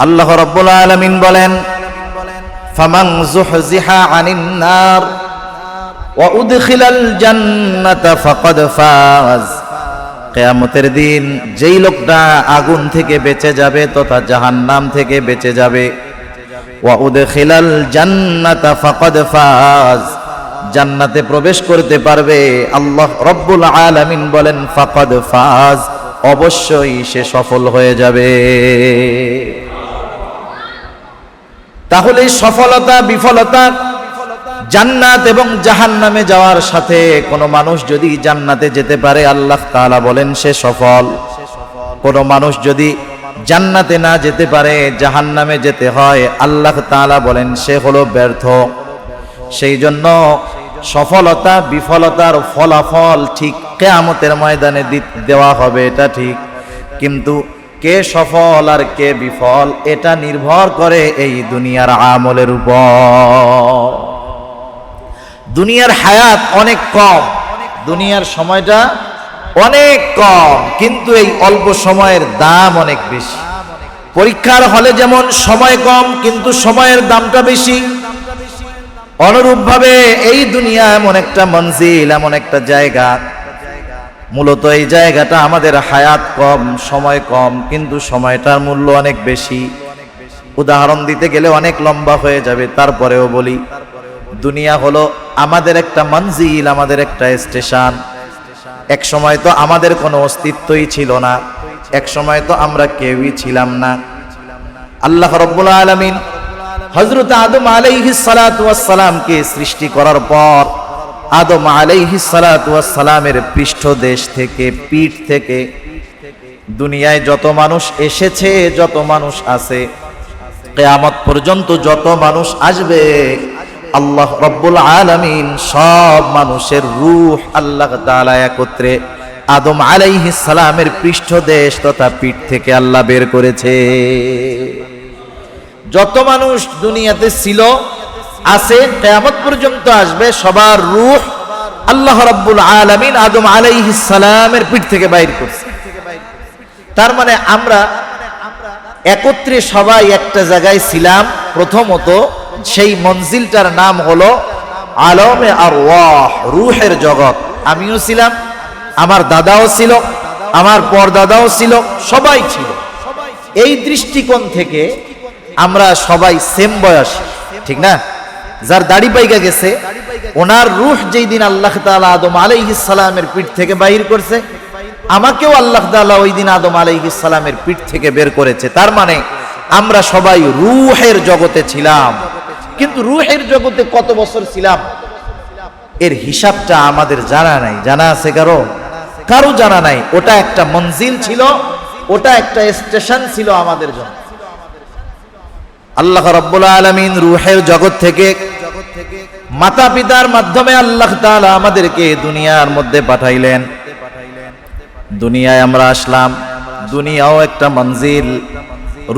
আল্লাহ রাব্বুল আলামিন বলেন, ফামান যুহজিহা আনিন নার ওয়া উদখিলাল জান্নাতা ফাকাদ ফাজ। কিয়ামতের দিন যেই লোকটা আগুন থেকে বেঁচে যাবে তথা জাহান্নাম থেকে বেঁচে যাবে, ওয়া উদখিলাল জান্নাতা ফাকাদ ফাজ, জান্নাতে প্রবেশ করতে পারবে। আল্লাহ রাব্বুল আলামিন বলেন ফাকাদ ফাজ, অবশ্যই সে সফল হয়ে যাবে। তাহলে সফলতা বিফলতা, জান্নাত এবং জাহান্নামে যাওয়ার সাথে কোনো মানুষ যদি জান্নাতে যেতে পারে আল্লাহ তাআলা বলেন সে সফল। কোনো মানুষ যদি জান্নাতে না যেতে পারে জাহান্নামে যেতে হয়, আল্লাহ তাআলা বলেন সে হলো ব্যর্থ। সেই জন্য সফলতা বিফলতার ফলাফল ঠিক কিয়ামতের ময়দানে দেওয়া হবে, এটা ঠিক। কিন্তু কে সফল আর কে বিফল এটা নির্ভর করে এই দুনিয়ার আমলের উপর। দুনিয়ার হায়াত অনেক কম, দুনিয়ার সময়টা অনেক কম, কিন্তু এই অল্প সময়ের দাম অনেক বেশি। পরীক্ষার হলে যেমন সময় কম কিন্তু সময়ের দামটা বেশি, অনুরূপভাবে এই দুনিয়া এমন একটা মঞ্জিল, এমন একটা জায়গা, মূলত এই জায়গাটা আমাদের হায়াত কম, সময় কম, কিন্তু সময়টার মূল্য অনেক বেশি। উদাহরণ দিতে গেলে অনেক লম্বা হয়ে যাবে, তারপরেও বলি দুনিয়া হলো আমাদের একটা মঞ্জিল, আমাদের একটা স্টেশন। এক সময় তো আমাদের কোনো অস্তিত্বই ছিল না, এক সময় তো আমরা কেউই ছিলাম না। আল্লাহ রাব্বুল আলামিন হযরত আদম আলাইহিস সালাতু ওয়াস সালামকে সৃষ্টি করার পর আদম আলাইহিস সালাতু ওয়াস সালামের পৃষ্ঠদেশ থেকে, পিঠ থেকে দুনিয়ায় যত মানুষ এসেছে, যত মানুষ আছে, কিয়ামত পর্যন্ত যত মানুষ আসবে, আল্লাহ রাব্বুল আলামিন সব মানুষের রূহ আল্লাহ তাআলা একত্রে আদম আলাইহিস সালামের পৃষ্ঠদেশ তথা পিঠ থেকে আল্লাহ বের করেছে। যত মানুষ দুনিয়াতে ছিল, আছে, কিয়ামত পর্যন্ত আসবে, সবার রূহ আল্লাহ রাব্বুল আলামিন আদম আলাইহিস সালামের পিঠ থেকে বাইর করছে। তার মানে আমরা একত্রে সবাই একটা জায়গায় ছিলাম। প্রথমত সেই মঞ্জিলটার নাম হলো আলমে আরওয়াহ, রূহের জগৎ। আমিও ছিলাম, আমার দাদাও ছিল, আমার পরদাদাও ছিল, সবাই ছিল। এই দৃষ্টিকোণ থেকে আমরা সবাই সেম বয়স, ঠিক না? যার দাড়ি পাইকা গেছে ওনার রূহ যেই দিন আল্লাহ তাআলা আদম আলাইহিস সালামের পিঠ থেকে বাইর করছে, আমাকেও আল্লাহ তাআলা ওই দিন আদম আলাইহিস সালামের পিঠ থেকে বের করেছে। তার মানে আমরা সবাই রূহের জগতে ছিলাম। কিন্তু রূহের জগতে কত বছর ছিলাম এর হিসাবটা আমাদের জানা নাই। জানা আছে কারো? কারো জানা নাই। ওটা একটা মঞ্জিল ছিল, ওটা একটা স্টেশন ছিল আমাদের জন্য। আল্লাহ রাব্বুল আলামিন রূহের জগৎ থেকে মাতা পিতার মাধ্যমে আল্লাহ তাআলা আমাদেরকে দুনিয়ার মধ্যে পাঠাইলেন। দুনিয়ায় আমরা আসলাম, দুনিয়াও একটা মঞ্জিল।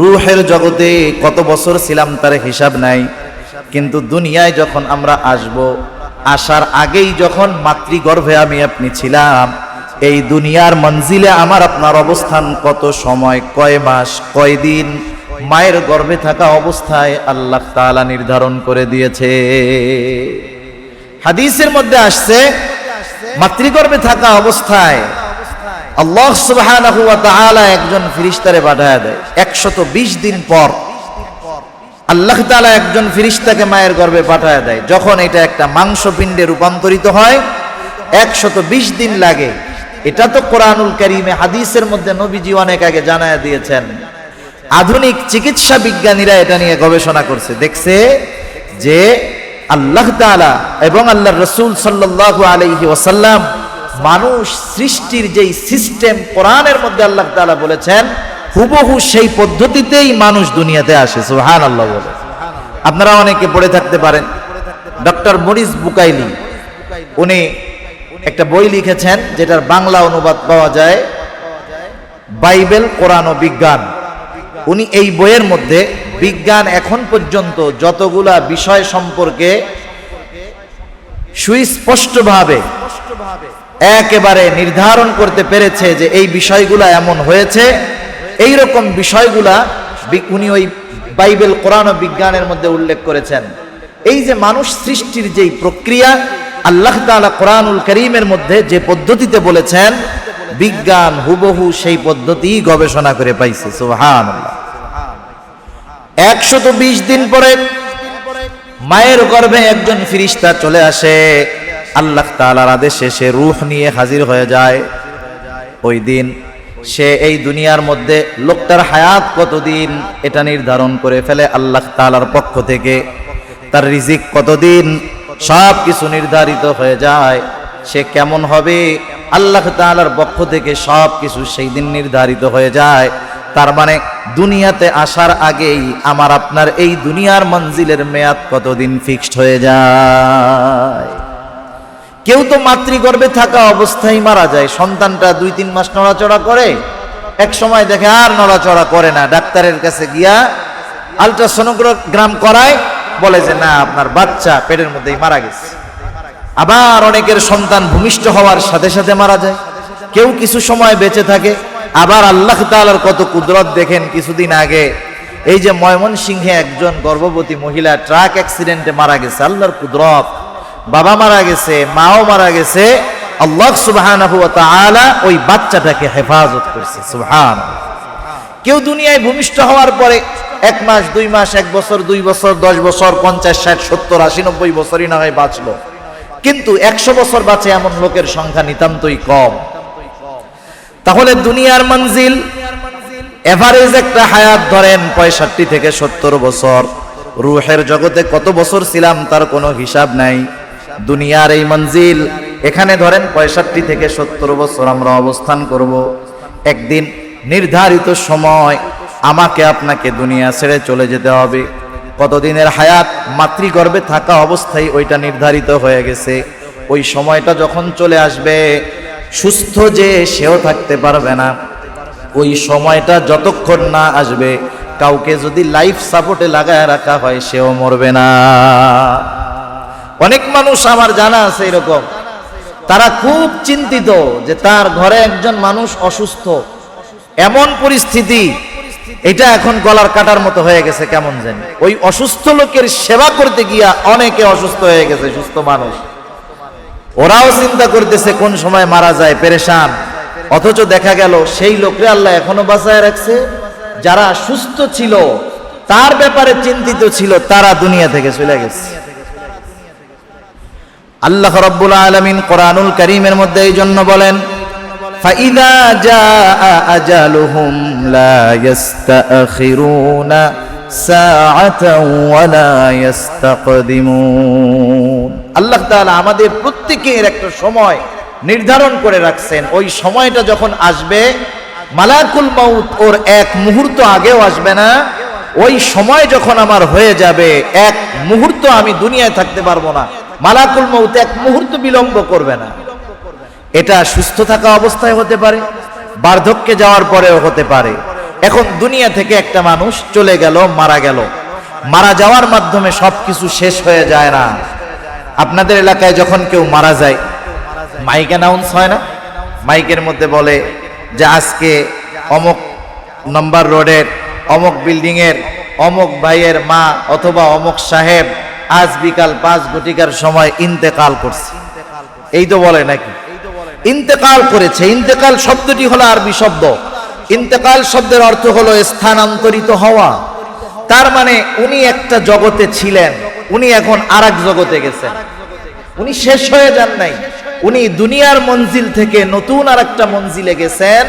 রূহের জগতে কত বছর ছিলাম তার হিসাব নাই। কিন্তু দুনিয়ায় যখন আমরা আসব, আসার আগেই যখন মাতৃগর্ভে আমি আপনি ছিলাম, এই দুনিয়ার মঞ্জিলে আমার আপনার অবস্থান কত সময়, কয় মাস, কয় দিন মায়ের গর্ভে থাকা অবস্থায় আল্লাহ তাআলা নির্ধারণ করে দিয়েছে। হাদিসের মধ্যে আসছে মাতৃগর্ভে থাকা অবস্থায় আল্লাহ সুবহানাহু ওয়া তাআলা একজন ফেরেশতারে পাঠায় দেয়। 120 দিন পর আল্লাহ তাআলা একজন ফেরেশতাকে মায়ের গর্ভে পাঠায় দেয়। যখন এটা একটা মাংসপিণ্ডে রূপান্তরিত হয় 120 দিন লাগে। এটা তো কোরআনুল কারীমে, হাদিসের মধ্যে নবীজি অনেক আগে জানায়া দিয়েছেন। আধুনিক চিকিৎসা বিজ্ঞানীরা এটা নিয়ে গবেষণা করছে, দেখছে যে আল্লাহ তাআলা এবং আল্লাহর রাসূল সাল্লাল্লাহু আলাইহি ওয়াসাল্লাম মানুষ সৃষ্টির যেই সিস্টেম কোরআনের মধ্যে আল্লাহ তাআলা বলেছেন, হুবহু সেই পদ্ধতিতেই মানুষ দুনিয়াতে আসে। সুবহানাল্লাহ বলে। আপনারা অনেকে পড়ে থাকতে পারেন, ডক্টর মরিস বুকাইলি উনি একটা বই লিখেছেন যেটার বাংলা অনুবাদ পাওয়া যায় বাইবেল, কোরআন ও বিজ্ঞান। উনি এই বইয়ের মধ্যে বিজ্ঞান এখন পর্যন্ত যতগুলা বিষয় সম্পর্কে সুস্পষ্টভাবে একেবারে নির্ধারণ করতে পেরেছে যে এই বিষয়গুলা এমন হয়েছে, এই রকম বিষয়গুলা উনি ওই বাইবেল কোরআন ও বিজ্ঞানের মধ্যে উল্লেখ করেছেন, এই যে মানুষ সৃষ্টির যেই প্রক্রিয়া আল্লাহ তাআলা কোরআনুল কারীমের মধ্যে যে পদ্ধতিতে বলেছেন, বিজ্ঞান হুবহু সেই পদ্ধতি গবেষণা করে পাইছে। সুবহানাল্লাহ। 120 দিন পরে মায়ের গর্ভে একজন ফেরেশতা চলে আসে, আল্লাহ তাআলার আদেশে সে রূহ নিয়ে হাজির হয়ে যায়। ওই দিন সে এই দুনিয়ার মধ্যে লোকটার হায়াত কতদিন এটা নির্ধারণ করে ফেলে আল্লাহ তাআলার পক্ষ থেকে। তার রিজিক কতদিন সব কিছু নির্ধারিত হয়ে যায়। সে কেমন হবে আল্লাহ তাআলার পক্ষ থেকে সব কিছু সেই দিন নির্ধারিত হয়ে যায়। তার মানে দুনিয়াতে আসার আগেই আমার আপনার এই দুনিয়ার মঞ্জিলের মেয়াদ কতদিন ফিক্সড হয়ে যায়। কেউ তো মাতৃগর্ভে থাকা অবস্থায় মারা যায়, সন্তানটা 2-3 মাস নড়াচড়া করে, এক সময় দেখে আর নড়াচড়া করে না, ডাক্তারের কাছে গিয়া আলট্রাসোনোগ্রাম করায়, বলে যে না আপনার বাচ্চা পেটের মধ্যেই মারা গেছে। আবার অনেকের সন্তান ভূমিষ্ঠ হওয়ার সাথে সাথে মারা যায়, কেউ কিছু সময় বেঁচে থাকে। আবার আল্লাহ তাআলার কত কুদরত দেখেন, কিছুদিন আগে এই যে ময়মনসিংহে একজন গর্ভবতী মহিলা ট্রাক অ্যাক্সিডেন্টে মারা গেছে। আল্লাহর কুদরত, বাবা মারা গেছে, মাও মারা গেছে, আল্লাহ সুবহানাহু ওয়া তাআলা ওই বাচ্চাটাকে হেফাজত করছে। সুবহানাল্লাহ। কেউ দুনিয়ায় ভূমিষ্ঠ হওয়ার পরে 1 মাস 2 মাস 1 বছর 2 বছর 10 বছর 50 60 70 80 90 বছরই না হয় বাঁচলো, কিন্তু 100 বছর বাঁচে এমন লোকের সংখ্যা নিতান্তই কম। তাহলে দুনিয়ার মঞ্জিল এভারেজ একটা হায়াত ধরেন 65 থেকে 70 বছর। রূহের জগতে কত বছর ছিলাম তার কোনো হিসাব নাই। দুনিয়ার এই মঞ্জিল এখানে ধরেন 65 থেকে 70 বছর আমরা অবস্থান করব। একদিন নির্ধারিত সময় আমাকে আপনাকে দুনিয়া ছেড়ে চলে যেতে হবে। কতদিনের হায়াত মাতৃগর্ভে থাকা অবস্থায় ওইটা নির্ধারিত হয়ে গেছে। ওই সময়টা যখন চলে আসবে, সুস্থ যে সেও থাকতে পারবে না। ওই সময়টা যতক্ষণ না আসবে, কাউকে যদি লাইফ সাপোর্টে লাগায় রাখা হয় সেও মরবে না। অনেক মানুষ আমার জানা আছে এরকম, তারা খুব চিন্তিত যে তার ঘরে একজন মানুষ অসুস্থ, এমন পরিস্থিতি এটা এখন গলার কাটার মতো হয়ে গেছে কেমন জানি। ওই অসুস্থ লোকের সেবা করতে গিয়া অনেকে অসুস্থ হয়ে গেছে, সুস্থ মানুষ। ওরাও চিন্তা করতেছে কোন সময় মারা যায়, পেরেশান। অথচ দেখা গেল সেই লোকরে আল্লাহ এখনো বাঁচায় রাখছে। যারা সুস্থ ছিল, তার ব্যাপারে চিন্তিত ছিল, তারা দুনিয়া থেকে চলে গেছে। আল্লাহ রাব্বুল আলামিন কোরআনুল কারীমের মধ্যে এই জন্য বলেন, ফাইদা জাআ আজালুহুম লা ইস্তাখিরুনা সাআতাও ওয়া লা ইস্তাকদিমুন। আল্লাহ তাআলা আমাদের প্রত্যেকের একটা সময় নির্ধারণ করে রাখছেন। ওই সময়টা যখন আসবে, মালাকুল মাউত ওর এক মুহূর্ত আগেও আসবে না। ওই সময় যখন আমার হয়ে যাবে, এক মুহূর্ত আমি দুনিয়ায় থাকতে পারবো না, মালাকুল মাউত এক মুহূর্ত বিলম্ব করবে না। এটা সুস্থ থাকা অবস্থায় হতে পারে, বার্ধক্যে যাওয়ার পরেও হতে পারে। এখন দুনিয়া থেকে একটা মানুষ চলে গেল, মারা গেল, মারা যাওয়ার মাধ্যমে সবকিছু শেষ হয়ে যায় না। আপনাদের এলাকায় যখন কেউ মারা যায়, মাইক অ্যানাউন্স হয় না? মাইকের মধ্যে বলে যে আজকে অমুক নম্বর রোডের অমুক বিল্ডিং এর অমুক ভাইয়ের মা অথবা অমুক সাহেব আজ বিকাল 5 ঘটিকার সময় ইন্তেকাল করছে। এই তো বলে নাকি ইন্তেকাল করেছে। ইন্তেকাল শব্দটি হলো আরবি শব্দ। ইন্তেকাল শব্দের অর্থ হলো স্থানান্তরিত হওয়া। তার মানে উনি একটা জগতে ছিলেন, উনি এখন আরেক জগতে গেছেন। উনি শেষ হয়ে যান নাই, উনি দুনিয়ার মঞ্জিল থেকে নতুন আরেকটা মঞ্জিলে গেছেন,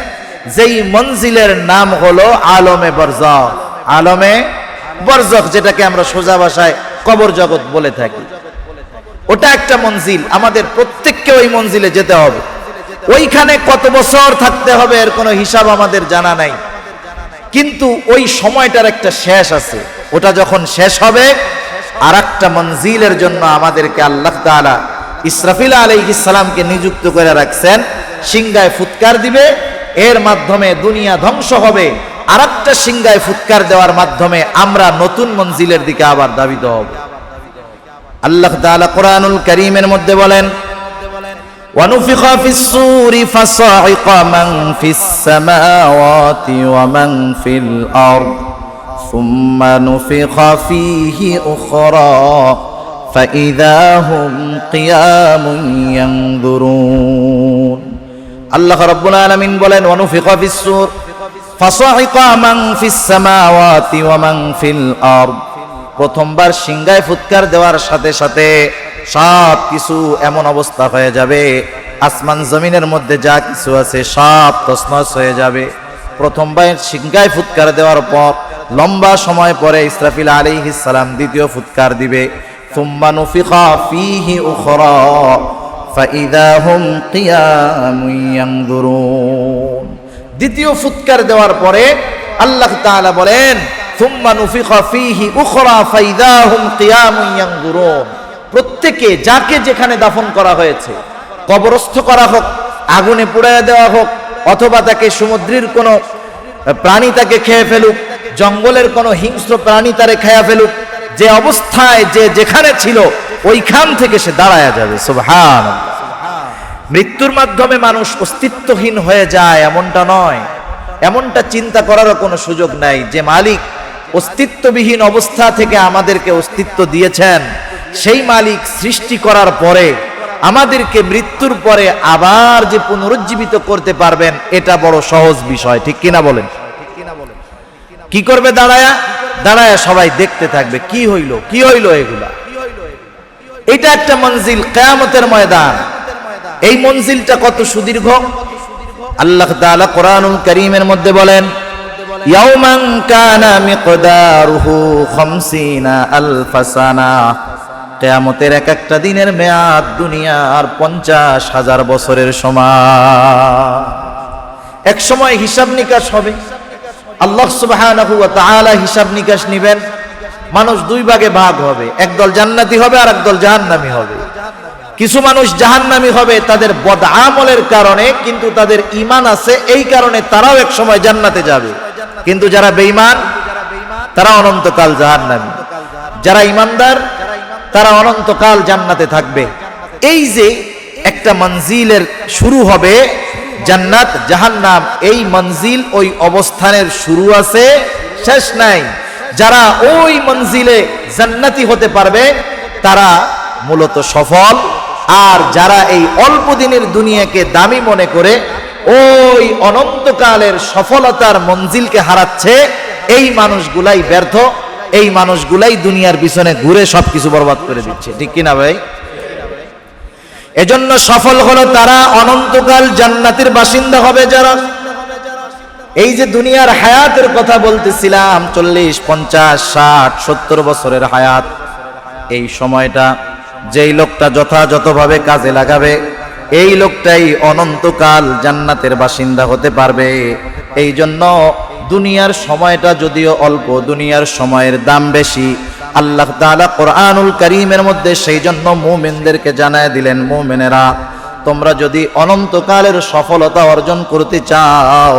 যেই মঞ্জিলের নাম হলো আলমে বরজখ। আলমে বরজখ, যেটাকে আমরা সোজা ভাষায় কবর জগৎ বলে থাকি, ওটা একটা মঞ্জিল। আমাদের প্রত্যেককে ওই মঞ্জিলে যেতে হবে। ওইখানে কত বছর থাকতে হবে এর কোনো হিসাব আমাদের জানা নাই, কিন্তু ওই সময়টার একটা শেষ আছে। ওটা যখন শেষ হবে, আরেকটা মঞ্জিলের জন্য আমাদেরকে আল্লাহ তাআলা ইসরাফিল আলাইহিস সালামকে নিযুক্ত করে রাখছেন। সিংহায় ফুৎকার দিবে, এর মাধ্যমে দুনিয়া ধ্বংস হবে। আরেকটা সিংহায় ফুৎকার দেওয়ার মাধ্যমে আমরা নতুন মঞ্জিলের দিকে আবার ধাবিত হব। আল্লাহ তাআলা কোরআনুল কারীমের মধ্যে বলেন, ওয়ানুফিখা ফিস-সূরি ফাসাইকা মান ফিস-সামাওয়াতি ওয়া মান ফিল আরদ সুম্মা নুফিখা ফীহি উখরা ফাইযা হুম কিয়ামুন ইয়ানযুরুন। আল্লাহ রাব্বুল আলামিন বলেন ওয়ানুফিখা ফিস-সূর ফাসাইকা মান ফিস সামাওয়াতি ওয়া মান ফিল আরদ। প্রথমবার সিংহায় ফুৎকার দেওয়ার সাথে সাথে সব কিছু এমন অবস্থা হয়ে যাবে, আসমান জমিনের মধ্যে যা কিছু আছে সব তছনছ হয়ে যাবে। প্রথমবার সিংহায় ফুৎকার দেওয়ার পর লম্বা সময় পরে ইসরাফিল আলাইহিস সালাম দ্বিতীয় ফুৎকার দিবে। সুম্মা নুফিখা ফীহি উখরা ফাইযা হুম কিয়ামুন ইয়ানযুরুন। দ্বিতীয় ফুৎকার দেওয়ার পরে আল্লাহ তাআলা বলেন সুম্মা নুফিখা ফীহি উখরা ফাইযা হুম কিয়ামুন ইয়ানযুরুন। প্রত্যেকে যাকে যেখানে দাফন করা হয়েছে, কবরস্থ করা হোক, আগুনে পুড়াইয়া দেওয়া হোক, অথবা তাকে সমুদ্রের কোনো প্রাণী তাকে খেয়ে ফেলুক, জঙ্গলের কোনো হিংস্র প্রাণী তারে খেয়ে ফেলুক, যে অবস্থায় যে যেখানে ছিল ওইখান থেকে সে দাঁড়ায়া যাবে। সুবহানাল্লাহ। মৃত্যুর মাধ্যমে মানুষ অস্তিত্বহীন হয়ে যায় এমনটা নয়, এমনটা চিন্তা করারও কোনো সুযোগ নাই। যে মালিক অস্তিত্ববিহীন অবস্থা থেকে আমাদেরকে অস্তিত্ব দিয়েছেন, সেই মালিক সৃষ্টি করার পরে আমাদেরকে মৃত্যুর পরে আবার যে পুনরুজ্জীবিত করতে পারবেন, এটা বড় সহজ বিষয়, ঠিক কিনা বলেন? কি করবে? দাঁড়ায়া দাঁড়ায়া সবাই দেখতে থাকবে কি হইল কি হইল এগুলা। এটা একটা মঞ্জিল, কিয়ামতের ময়দান। এই মঞ্জিলটা কত সুদীর্ঘ। আল্লাহ তাআলা কোরআনুল কারীমের মধ্যে বলেন ইয়াউমান কানা মিকদারুহু 50 আলফা সানা। কিয়ামতের এক একটা দিনের মেয়াদ দুনিয়ার 50,000 বছরের সমান। এক সময় হিসাব নিকাশ হবে, আল্লাহ সুবহানাহু ওয়া তাআলা হিসাব নিকাশ নেবেন। মানুষ দুই ভাগে ভাগ হবে, একদল জান্নাতি হবে আর একদল জাহান্নামী হবে। কিছু মানুষ জাহান্নামী হবে তাদের বদআমলের কারণে, কিন্তু তাদের ঈমান আছে এই কারণে তারাও এক সময় জান্নাতে যাবে। কিন্তু যারা বেঈমান তারা অনন্তকাল জাহান্নামী, যারা ঈমানদার তারা অনন্তকাল জান্নাতে থাকবে। এই যে একটা মঞ্জিলের শুরু হবে জান্নাত জাহান্নাম, এই মঞ্জিল ওই অবস্থানের শুরু আছে, শেষ নাই। যারা ওই মঞ্জিলে জান্নাতি হতে পারবে তারা মূলত সফল, আর যারা এই অল্প দিনের দুনিয়াকে দামি মনে করে ওই অনন্তকালের সফলতার মঞ্জিলকে হারাচ্ছে, এই মানুষগুলাই ব্যর্থ, এই মানুষগুলাই দুনিয়ার পিছনে ঘুরে সবকিছু বরবাদ করে দিচ্ছে, ঠিক কিনা ভাই? এজন্য সফল হলো তারা, অনন্তকাল জান্নাতের বাসিন্দা হবে যারা। এই যে দুনিয়ার হায়াতের কথা বলতেছিলাম, 40, 50, 60, 70 বছরের হায়াত, এই সময়টা যেই লোকটা যথাযথভাবে কাজে লাগাবে এই লোকটাই অনন্তকাল জান্নাতের বাসিন্দা হতে পারবে। এই জন্য দুনিয়ার সময়টা যদিও অল্প, দুনিয়ার সময়ের দাম বেশি। আল্লাহ তাআলা কোরআনুল কারীমের মধ্যে সেই জন্য মুমিনদেরকে জানায় দিলেন, মুমিনেরা তোমরা যদি অনন্তকালের সফলতা অর্জন করতে চাও,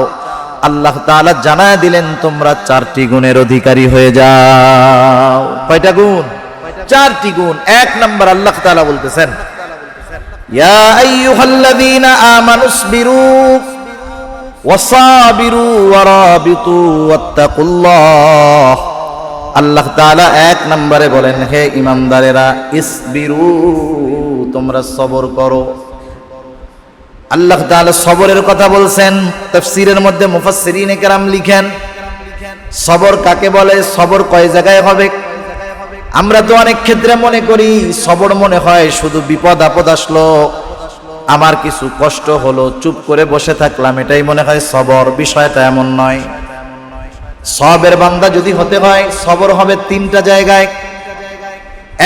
আল্লাহ তাআলা জানায় দিলেন তোমরা 4টি গুণের অধিকারী হয়ে যাও। কয়টা গুণ? 4টি গুণ। 1 নাম্বার আল্লাহ তাআলা বলতেছেন ইয়া আইয়ুহাল্লাযীনা আমানুসবিরু ওয়াসাবিরু ওয়ারাবিতু ওয়াত্তাকুল্লাহ। আল্লাহ তাআলা 1 নম্বরে বলেন, হে ঈমানদারেরা, ইসবিরু, তোমরা সবর করো। আল্লাহ তাআলা সবরের কথা বলছেন। তাফসীরের মধ্যে মুফাসসিরিনে কেরাম লিখেন সবর কাকে বলে, সবর কয় জায়গায় হবে। আমরা তো অনেক ক্ষেত্রে মনে করি সবর মনে হয় শুধু বিপদ আপদ আসলো, আমার কিছু কষ্ট হলো, চুপ করে বসে থাকলাম, এটাই মনে হয় সবর। বিষয়টা এমন নয়। সবের বান্দা যদি হতে হয়, সবর হবে 3টা জায়গায়।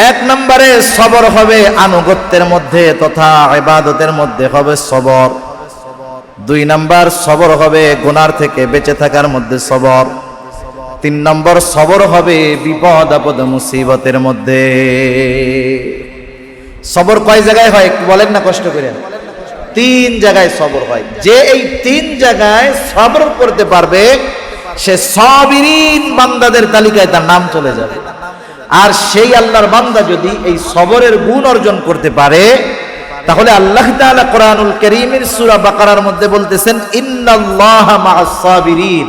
1 নম্বরে সবর হবে আনুগত্যের মধ্যে তথা ইবাদতের মধ্যে হবে সবর। 2 নম্বর সবর হবে গুনার থেকে বেঁচে থাকার মধ্যে সবর। 3 নম্বর সবর হবে বিপদ আপদ মুসিবতের মধ্যে। সবর কয় জায়গায় হয় একটু বলেন না কষ্ট করে? 3 জায়গায় সবর হয়। যে এই 3 জায়গায় সবর করতে পারবে সে সাবিরিন বান্দাদের তালিকায় তার নাম চলে যাবে। আর সেই আল্লাহর বান্দা যদি এই সবরের গুণ অর্জন করতে পারে, তাহলে আল্লাহ তাআলা কোরআনুল কারীমের সূরা বাকারার মধ্যে বলতেছেন ইন্নাল্লাহা মাআস সাবিরিন,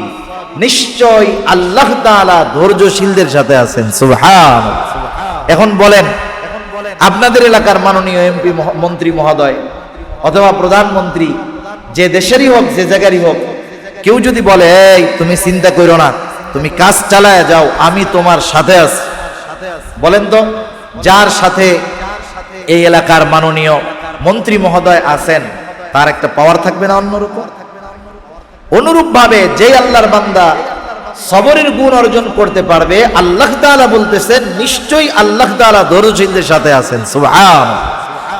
নিশ্চয় আল্লাহ তাআলা ধৈর্যশীলদের সাথে আছেন। সুবহানাল্লাহ। এখন বলেন, আপনাদের এলাকার মাননীয় এমপি মন্ত্রী মহোদয় অথবা প্রধানমন্ত্রী, যে দেশেরই হোক, যে জায়গারই হোক, কেউ যদি বলে এই তুমি চিন্তা করো না, তুমি কাজ চালায় যাও, আমি তোমার সাথে আছি, বলেন তো যার সাথে এই এলাকার মাননীয় মন্ত্রী মহোদয় আছেন তার একটা পাওয়ার থাকবে না অন্যরূপ? অনুরূপ ভাবে যে আল্লাহর বান্দা সবরের গুণ অর্জন করতে পারবে, আল্লাহ তাআলা বলতেছেন নিশ্চয়ই আল্লাহ তাআলা ধৈর্যশীলদের সাথে আছেন। সুবহানাল্লাহ।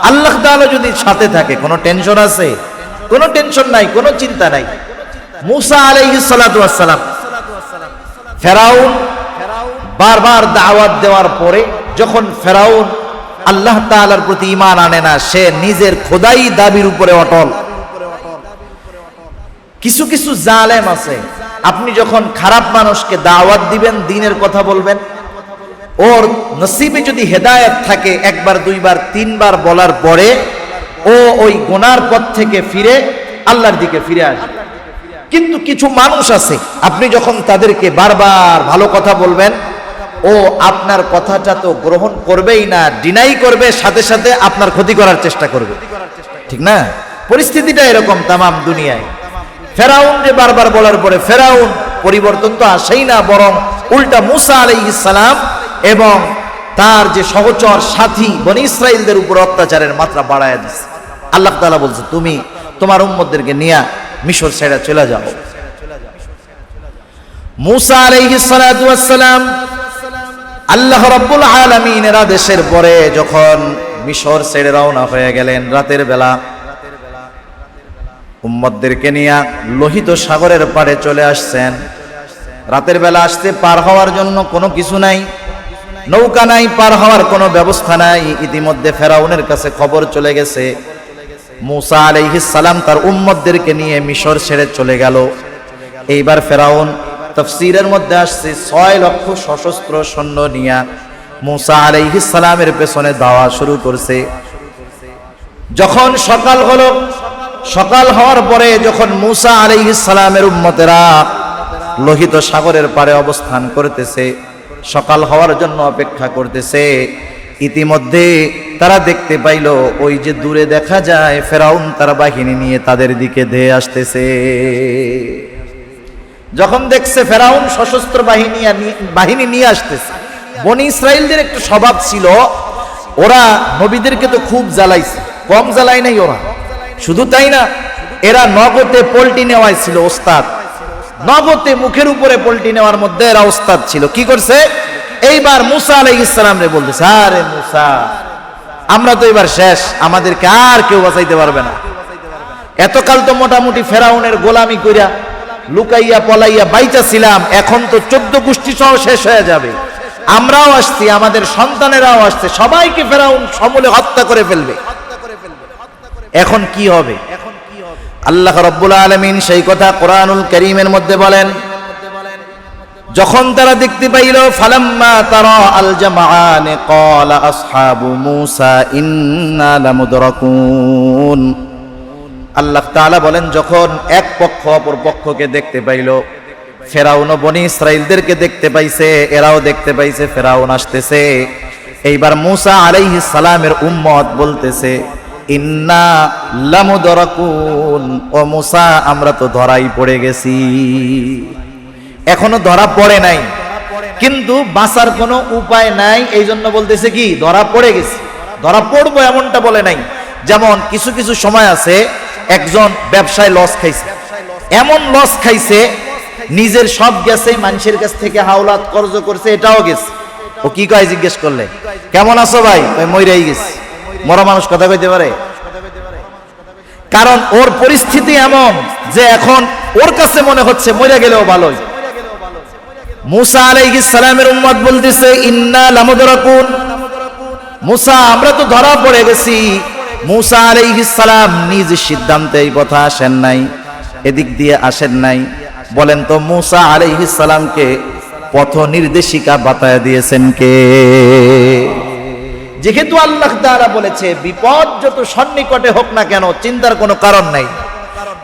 আল্লাহ তাআলা যদি সাথে থাকে কোনো টেনশন আছে? কোনো টেনশন নাই, কোনো চিন্তা নাই। মুসা আলাইহিস সালাতু ওয়াস সালাম, ফেরাউন বারবার দাওয়াত দেওয়ার পরে যখন ফেরাউন আল্লাহ তাআলার প্রতি ঈমান আনে না, সে নিজের খোদাই দাবির উপরে অটল। কিছু কিছু জালেম আছে, আপনি যখন খারাপ মানুষকে দাওয়াত দিবেন, দ্বীনের কথা বলবেন, ওর নসিবে যদি হেদায়েত থাকে একবার দুইবার তিনবার বলার পরে ও ওই গুনার পথ থেকে ফিরে আল্লাহর দিকে ফিরে আসে। কিন্তু কিছু মানুষ আছে, আপনি যখন তাদেরকে বারবার ভালো কথা বলবেন, ও আপনার কথাটা তো গ্রহণ করবেই না, ডিনাই করবে, সাথে সাথে আপনার ক্ষতি করার চেষ্টা করবে। ঠিক না? পরিস্থিতিটা এরকম তামাম দুনিয়ায়। ফেরাউন যে বারবার বলার পরে ফেরাউন পরিবর্তন তো আসেই না, বরং উল্টা মুসা আলাইহিস সালাম এবং তার যে সহচর সাথী বনি ইসরাইলদের উপর অত্যাচারের মাত্রা বাড়ায় দিচ্ছে। আল্লাহ তাআলা বলছে তুমি তোমার উম্মতদেরকে নিয়ে মিশর ছেড়ে চলে যাও। মুসা আলাইহিস সালাতু ওয়াস সালাম আল্লাহ রাব্বুল আলামিনের আদেশের পরে যখন মিশর ছেড়ে রওনা হয়ে গেলেন, রাতের বেলা উম্মতদেরকে নিয়ে লোহিত সাগরের পাড়ে চলে আসছেন। রাতের বেলা আসতে পার হওয়ার জন্য কোনো কিছু নাই, নৌকা নাই, পার হওয়ার কোনো ব্যবস্থা নাই। ইতিমধ্যে ফেরাউনের কাছে খবর চলে গেছে মুসা আলাইহিস সালাম তার উম্মতদেরকে নিয়ে মিশর ছেড়ে চলে গেল। এইবার ফেরাউন তাফসীরের মধ্যে আসছে 6 লক্ষ সশস্ত্র সৈন্য নিয়ে মুসা আলাইহিস সালামের পেছনে ধাওয়া শুরু করছে। যখন সকাল হলো, সকাল হওয়ার পরে যখন মুসা আলাইহিস সালামের উম্মতেরা লোহিত সাগরের পাড়ে অবস্থান করতেছে, সকাল হওয়ার জন্য অপেক্ষা করতেছে, ইতিমধ্যে তারা দেখতে পাইল ওই যে দূরে দেখা যায় ফেরাউন তার বাহিনী নিয়ে তাদের দিকে ধেয়ে আসতেছে। যখন দেখছে ফেরাউন সশস্ত্র বাহিনী নিয়ে আসতেছে, বনি ইসরাইলদের একটু স্বভাব ছিল, ওরা নবীদেরকে তো খুব জ্বালাইছে, কম জ্বালায় নাই ওরা। শুধু তাই না, এরা নগদে পল্টি নেওয়াই ছিল ওস্তাদ, নগদে মুখের উপরে পল্টি নেওয়ার মধ্যে এরা ওস্তাদ ছিল। কি করছে? এইবার মুসা আলাইহিস সালাম রে বলতেছে, আরে মুসা, আমরা তো এবার শেষ, আমাদেরকে আর কেউ বাঁচাইতে পারবে না। এতকাল তো মোটামুটি ফেরাউনের গোলামি কইরা লুকাইয়া পলাইয়া বাইচা ছিলাম, এখন তো 14 গোষ্ঠী সহ শেষ হয়ে যাবে। আমরাও আসছি, আমাদের সন্তানেরাও আসছে, সবাইকে ফেরাউন সমূলে হত্যা করে ফেলবে। এখন কি হবে? আল্লাহ রাব্বুল আলামিন সেই কথা কোরআনুল কারীমের মধ্যে বলেন, যখন তারা দেখতে পাইল ফালাম্মা তারা আল জামাআন ক্বালা আসহাবু মূসা ইন্না লামুদরাকুন। আল্লাহ তাআলা বলেন, যখন এক পক্ষ অপর পক্ষকে দেখতে পাইল, ফেরাউন ও বনি ইসরাইলদেরকে দেখতে পাইছে, এরাও দেখতে পাইছে ফেরাউন আসতেছে। এইবার মূসা আলাইহিস সালামের উম্মত বলতেছে, ইন্না লামুদরাকুন, ও মূসা আমরা তো ধরাই পড়ে গেছি। এখনো ধরা পড়ে নাই, কিন্তু বাঁচার কোনো উপায় নাই, এই জন্য বলতেছে কি ধরা পড়ে গেছি। ধরা পড়বো এমনটা বলে নাই। যেমন কিছু কিছু সময় আছে, একজন ব্যবসায় লস খাইছে, এমন লস খাইছে নিজের সব গেছে, মানুষের কাছ থেকে হাওলাত কর্জ করছে, এটাও গেছে। ও কি কয় জিজ্ঞেস করলে, কেমন আছো ভাই? মইরাই গেছি। মরা মানুষ কথা কইতে পারে? কারণ ওর পরিস্থিতি এমন যে এখন ওর কাছে মনে হচ্ছে মইরা গেলেও ভালোই। মূসা আলাইহিস সালামের উম্মত বলতেছে, ইন্না লামুদরাকুন, মূসা আমরা তো ধরা পড়ে গেছি। মূসা আলাইহিস সালাম নিজ সিদ্ধান্তে এই কথা আসেন নাই, এদিক দিয়ে আসেন নাই। বলেন তো মূসা আলাইহিস সালামকে পথ নির্দেশিকা বাতায় দিয়েছেন কে? যেহেতু আল্লাহ তাআলা বলেছে বিপদ যত সন্নিকটে হোক না কেন চিন্তার কোনো কারণ নাই,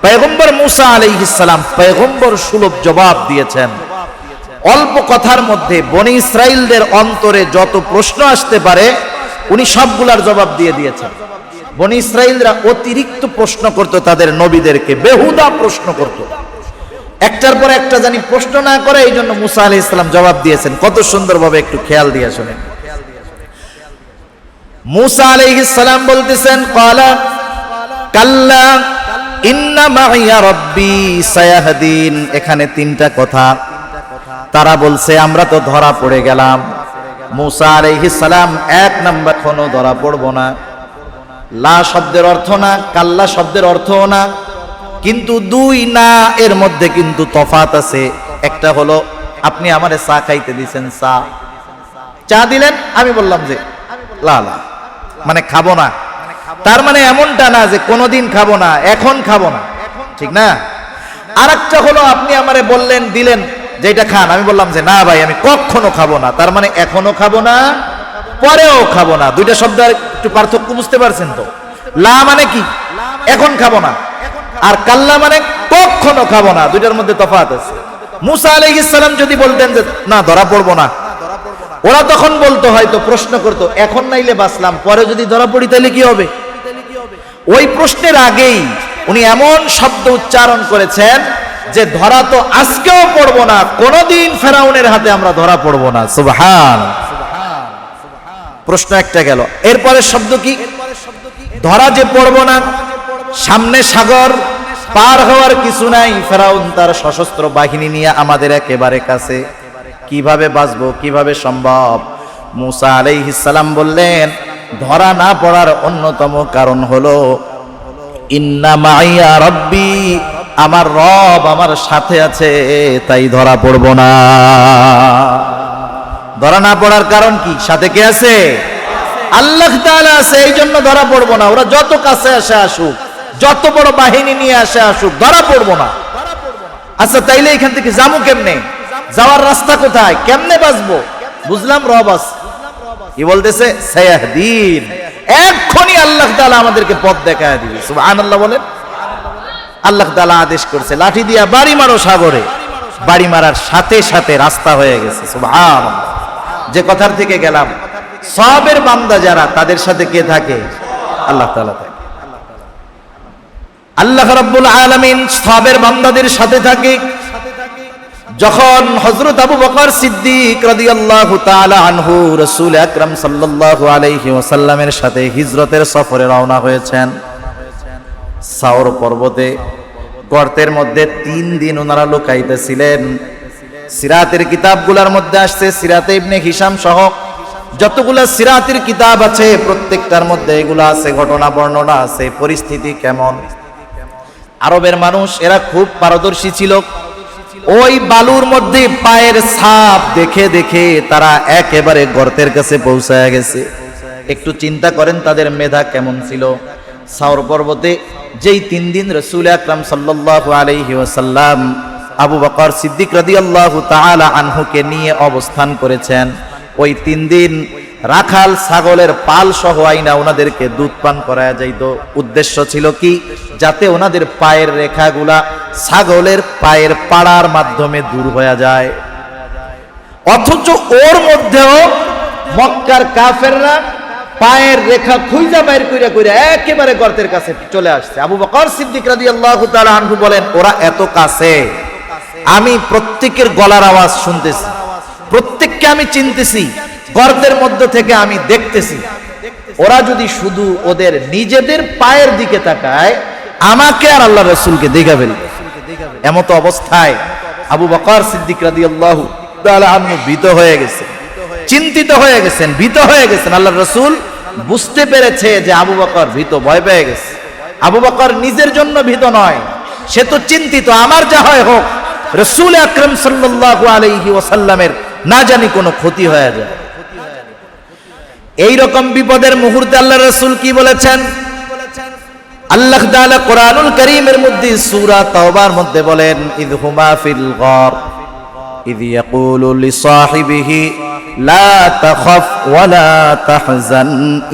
পয়গম্বর মুসা আলাইহিস সালাম পয়গম্বর সুলভ জবাব দিয়েছেন। অল্প কথার মধ্যে বনি ইসরাইলদের অন্তরে যত প্রশ্ন আসতে পারে উনি সবগুলার জবাব দিয়ে দিয়েছেন। বনি ইসরাইলরা অতিরিক্ত প্রশ্ন করত, তাদের নবীদেরকে বেহুদা প্রশ্ন করত, একটার পর একটা জানি প্রশ্ন না করে, এই জন্য মুসা আলাইহিস সালাম জবাব দিয়েছেন কত সুন্দরভাবে, একটু খেয়াল দিয়ে শুনেন। মুসা আলাইহিস সালাম বলতেছেন, ক্বালা কাল্লা ইন্না মাইয়া রাব্বি সায়াহদিন। এখানে তিনটা কথা। তারা বলছে আমরা তো ধরা পড়ে গেলাম। মুসা আলাইহিস সালাম এক নাম্বার, কোনো ধরা পড়বো না। লা শব্দের অর্থ না, কাল্লা শব্দের অর্থও না, কিন্তু দুই না এর মধ্যে কিন্তু তফাত আছে। একটা হলো আপনি আমারে চা খাইতে দিছেন, চা দিলেন, আমি বললাম যে লা লা মানে খাবো না, তার মানে এমনটা না যে কোনোদিন খাবো না, এখন খাবো না, ঠিক না? আর একটা হলো আপনি আমারে বললেন, দিলেন যে এটা খান, আমি বললাম যে না ভাই আমি কখনো খাবো না, তার মানে এখনো খাবো না, পরেও খাবো না। দুইটা শব্দ একটু পার্থক্য বুঝতে পারছেন তো? লা মানে কি এখন খাবো না, আর কাল্লা মানে কখনো খাবো না, দুইটার মধ্যে তফাৎ আছে। মুসা আলাইহিস সালাম যদি বলতেন যে না ধরা পড়বো না, ওরা তখন বলতো, হয়তো প্রশ্ন করতো এখন নাইলে বাঁচলাম, পরে যদি ধরা পড়ি তাহলে কি হবে? ওই প্রশ্নের আগেই উনি এমন শব্দ উচ্চারণ করেছেন যে ধরা তো আজকেও পড়বো না, কোনদিন ফেরাউনের হাতে আমরা ধরা পড়বো না। সুবহান। প্রশ্ন একটা গেল, এরপরে শব্দ কি? ধরা যে পড়বো না, সামনে সাগর, পার হওয়ার কিছু নাই, ফেরাউন তার সশস্ত্র বাহিনী নিয়ে আমাদের একেবারে কাছে, কিভাবে বাঁচবো, কিভাবে সম্ভব? মুসা আলাইহিস সালাম বললেন ধরা না পড়ার অন্যতম কারণ হলো ইন্না মাইয়া রাব্বি, আমার রব আমার সাথে আছে, তাই ধরা পড়বো না। ধরা না পড়ার কারণ কি? সাথে কে আছে? আল্লাহ তাআলা আছে, এই জন্য ধরা পড়বো না। ওরা যত কাছে আসে আসুক, যত বড় বাহিনী নিয়ে আসে আসুক, ধরা পড়বো না। আচ্ছা তাইলে এখান থেকে যাবো কেমনে? যাওয়ার রাস্তা কোথায়? কেমনে বাঁচবো? বুঝলাম রব আছে। কি বলতেছে? সায়াহদিন, এক্ষুনি আল্লাহ তাআলা আমাদেরকে পথ দেখায় দিবে। সুবহানাল্লাহ বলেন। আল্লাহ তাআলা আদেশ করছে লাঠি দিয়া বাড়ি মারো সাগরে, বাড়ি মারার সাথে সাথে রাস্তা হয়ে গেছে। সুবহানাল্লাহ। যে কথার থেকে গেলাম, সবের বান্দা যারা, তাদের সাথে কে থাকে? আল্লাহ তাআলা থাকে। আল্লাহ রাব্বুল আলামিন সবের বান্দাদের সাথে থাকে। যখন হযরত আবু বকর সিদ্দিক রাদিয়াল্লাহু তাআলা আনহু রাসূল আকরাম সাল্লাল্লাহু আলাইহি ওয়াসাল্লামের সাথে হিজরতের সফরে রওনা হয়েছেন, সাওর পর্বতে গর্তের মধ্যে 3 দিন ওনারা লুকাইতেছিলেন। সিরাতের কিতাবগুলোর মধ্যে আসছে, সিরাতে ইবনে হিশাম সহ যতগুলা সিরাতের কিতাব আছে প্রত্যেকটার মধ্যে এগুলো আছে, ঘটনা বর্ণনা আছে, পরিস্থিতি কেমন। আরবের মানুষ এরা খুব পারদর্শী ছিল। ওই বালুর মধ্যে পায়ের ছাপ দেখে দেখে তারা একেবারে গর্তের কাছে পৌঁছায় গেছে। একটু চিন্তা করেন তাদের মেধা কেমন ছিল। সাওর পর্বতে যেই 3 দিন রাসূল আকরাম সাল্লাল্লাহু আলাইহি ওয়াসাল্লাম আবু বকর সিদ্দিক রাদিয়াল্লাহু তাআলা আনহুকে নিয়ে অবস্থান করেছেন, ওই 3 দিন রাখাল ছাগলের পাল সহ আইনা ওনাদেরকে দুধ পান করায়া যাইত। উদ্দেশ্য ছিল কি? যাতে ওনাদের পায়ের রেখাগুলা ছাগলের পায়ের পাড়ার মাধ্যমে দূর হয়ে যায়। অথচ ওর মধ্যেও মক্কার কাফেররা পায়ের রেখা খুঁজা বাইর কইরা কইরা একেবারে গর্তের কাছে চলে আসছে। আবু বকর সিদ্দিক রাদিয়াল্লাহু তাআলা আনহু বলেন, ওরা এত কাছে, আমি প্রত্যেকের গলার আওয়াজ শুনতেছি, প্রত্যেককে আমি চিনতেছি, গর্তের মধ্য থেকে আমি দেখতেছি। ওরা যদি শুধু ওদের নিজেদের পায়ের দিকে তাকায়, আমাকে আর আল্লাহ রাসূলকে দেখে ফেলবে। এমত অবস্থায় আবু বকর সিদ্দিক রাদিয়াল্লাহু তাআলা আনহু ভীত হয়ে গেছে, চিন্তিত হয়ে গেছেন, ভীত হয়ে গেছেন। আল্লাহ রাসূল বুঝতে পেরেছে যে আবু বকর ভীত, ভয় পেয়ে গেছে। আবু বকর নিজের জন্য ভীত নয়, সে তো চিন্তিত, আমার যা হয় হোক, রাসূল আকরাম সাল্লাল্লাহু আলাইহি ওয়াসাল্লামের না জানি কোনো ক্ষতি হয়ে যায়। এই রকম বিপদের মুহূর্তে আল্লাহ রাসূল কি বলেছেন? আল্লাহ তাআলা কোরআনুল কারীমের মধ্যে সূরা তাওবার মধ্যে বলেন, ইযহুমা ফিল গার ইয ইয়াকুলু লিসাহিবিহি লা তাখাফ ওয়া লা তাহজান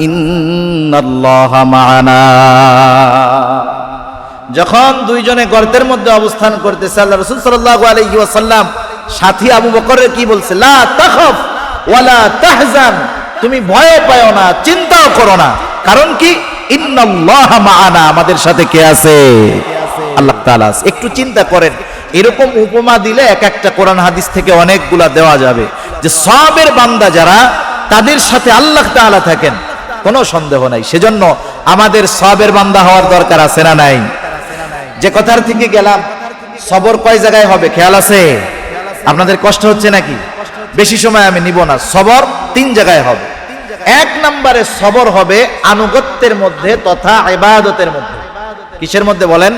ইন্নাল্লাহা মা'ানা। যখন দুইজনে গর্তের মধ্যে অবস্থান করতেছে, আল্লাহ রাসূল সাল্লাল্লাহু আলাইহি ওয়াসাল্লাম সাথী আবু বকরের কি বলছে? লা তাখাফ ওয়ালা তাহজান, তুমি ভয় পাও না, চিন্তাও করো না। কারণ কি? ইন্নাল্লাহা মাআনা, আমাদের সাথে কে আছে? আল্লাহ তাআলা আছে। একটু চিন্তা করেন, এরকম উপমা দিলে এক একটা কোরআন হাদিস থেকে অনেকগুলা দেওয়া যাবে, যে সবের বান্দা যারা, তাদের সাথে আল্লাহ তাআলা থাকেন, কোনো সন্দেহ নাই। সেজন্য আমাদের সবের বান্দা হওয়ার দরকার আছে না নাই? যে কথার থেকে গেলাম, সবর কয় জায়গায় হবে খেয়াল আছে? আপনাদের কষ্ট হচ্ছে নাকি? বেশি সময় আমি নিব না। সবর 3 জায়গায় হবে। 1 নম্বরে সবর হবে আনুগত্যের মধ্যে তথা ইবাদতের মধ্যে। কিসের মধ্যে বলেন?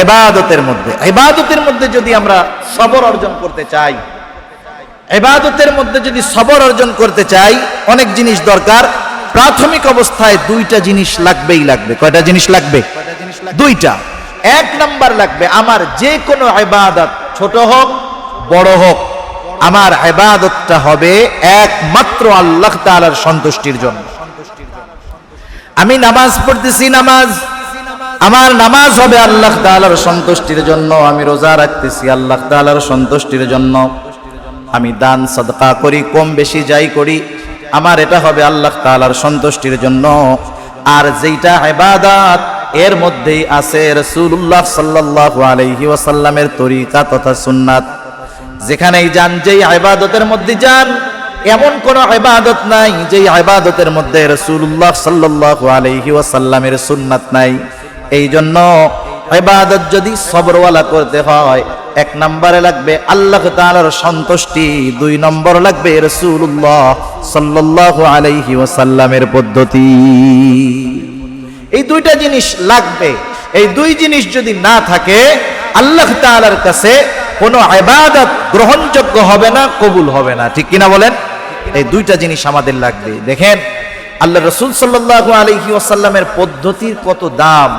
ইবাদতের মধ্যে। ইবাদতের মধ্যে যদি আমরা সবর অর্জন করতে চাই, ইবাদতের মধ্যে যদি সবর অর্জন করতে চাই, অনেক জিনিস দরকার। প্রাথমিক অবস্থায় 2টা জিনিস লাগবেই লাগবে। কয়টা জিনিস লাগবে? 2টা। 1 নাম্বার লাগবে, আমার যে কোনো ইবাদত, ছোট হোক বড় হোক, আমার ইবাদতটা হবে একমাত্র আল্লাহ তাআলার সন্তুষ্টির জন্য। আমি নামাজ পড়তেছি, আমার নামাজ হবে আল্লাহ তাআলার সন্তুষ্টির জন্য। আমি রোজা রাখতেছি আল্লাহ তাআলার সন্তুষ্টির জন্য। আমি দান সাদকা করি, কম বেশি যাই করি, আমার এটা হবে আল্লাহ তাআলার সন্তুষ্টির জন্য। আর যেটা ইবাদত, এর মধ্যেই আছে রাসূলুল্লাহ সাল্লাল্লাহু আলাইহি ওয়াসাল্লামের তরিকা তথা সুন্নাত। যেখানেই যান, যেই ইবাদতের মধ্যে যান, এমন কোন ইবাদত নাই যেই ইবাদতের মধ্যে রাসূলুল্লাহ সাল্লাল্লাহু আলাইহি ওয়াসাল্লামের সুন্নাত নাই। এই জন্য ইবাদত যদি সবরওয়ালা করতে হয়, 1 নম্বরে লাগবে আল্লাহ তাআলার সন্তুষ্টি, 2 নম্বর লাগবে রাসূলুল্লাহ সাল্লাল্লাহু আলাইহি ওয়াসাল্লামের পদ্ধতি। এই 2টা জিনিস লাগবে। এই 2 জিনিস যদি না থাকে, আল্লাহ তাআলার কাছে কোনো ইবাদত গ্রহণযোগ্য হবে না, কবুল হবে না। ঠিক কিনা বলেন? এই 2টা জিনিস আমাদের লাগবে। দেখেন, আল্লাহ রাসূল সাল্লাল্লাহু আলাইহি ওয়াসাল্লামের পদ্ধতির কত দাম।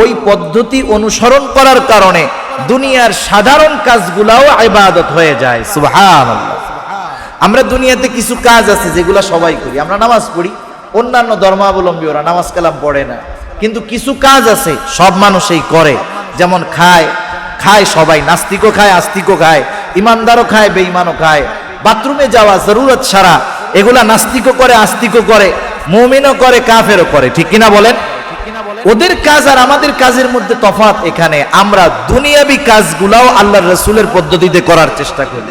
ওই পদ্ধতি অনুসরণ করার কারণে দুনিয়ার সাধারণ কাজগুলাও ইবাদত হয়ে যায়। সুবহানাল্লাহ। আমরা দুনিয়াতে কিছু কাজ আছে যেগুলো সবাই করি। আমরা নামাজ পড়ি, অন্যান্য ধর্মাবলম্বী ওরা নামাজ কালাম পড়ে না, কিন্তু কিছু কাজ আছে সব মানুষই করে। যেমন খায় সবাই, নাস্তিকও খায়, আস্তিকও খায়, ইমানদারও খায়, বেঈমানও খায়। বাথরুমে যাওয়া জরুরত ছাড়া, এগুলা নাস্তিকও করে, আস্তিকও করে, মুমিনও করে, কাফেরও করে। ঠিক কিনা বলেন? ওদের কাজ আর আমাদের কাজের মধ্যে তফাৎ এখানে, আমরা দুনিয়াবি কাজগুলাও আল্লাহর রাসূলের পদ্ধতিতে করার চেষ্টা করি।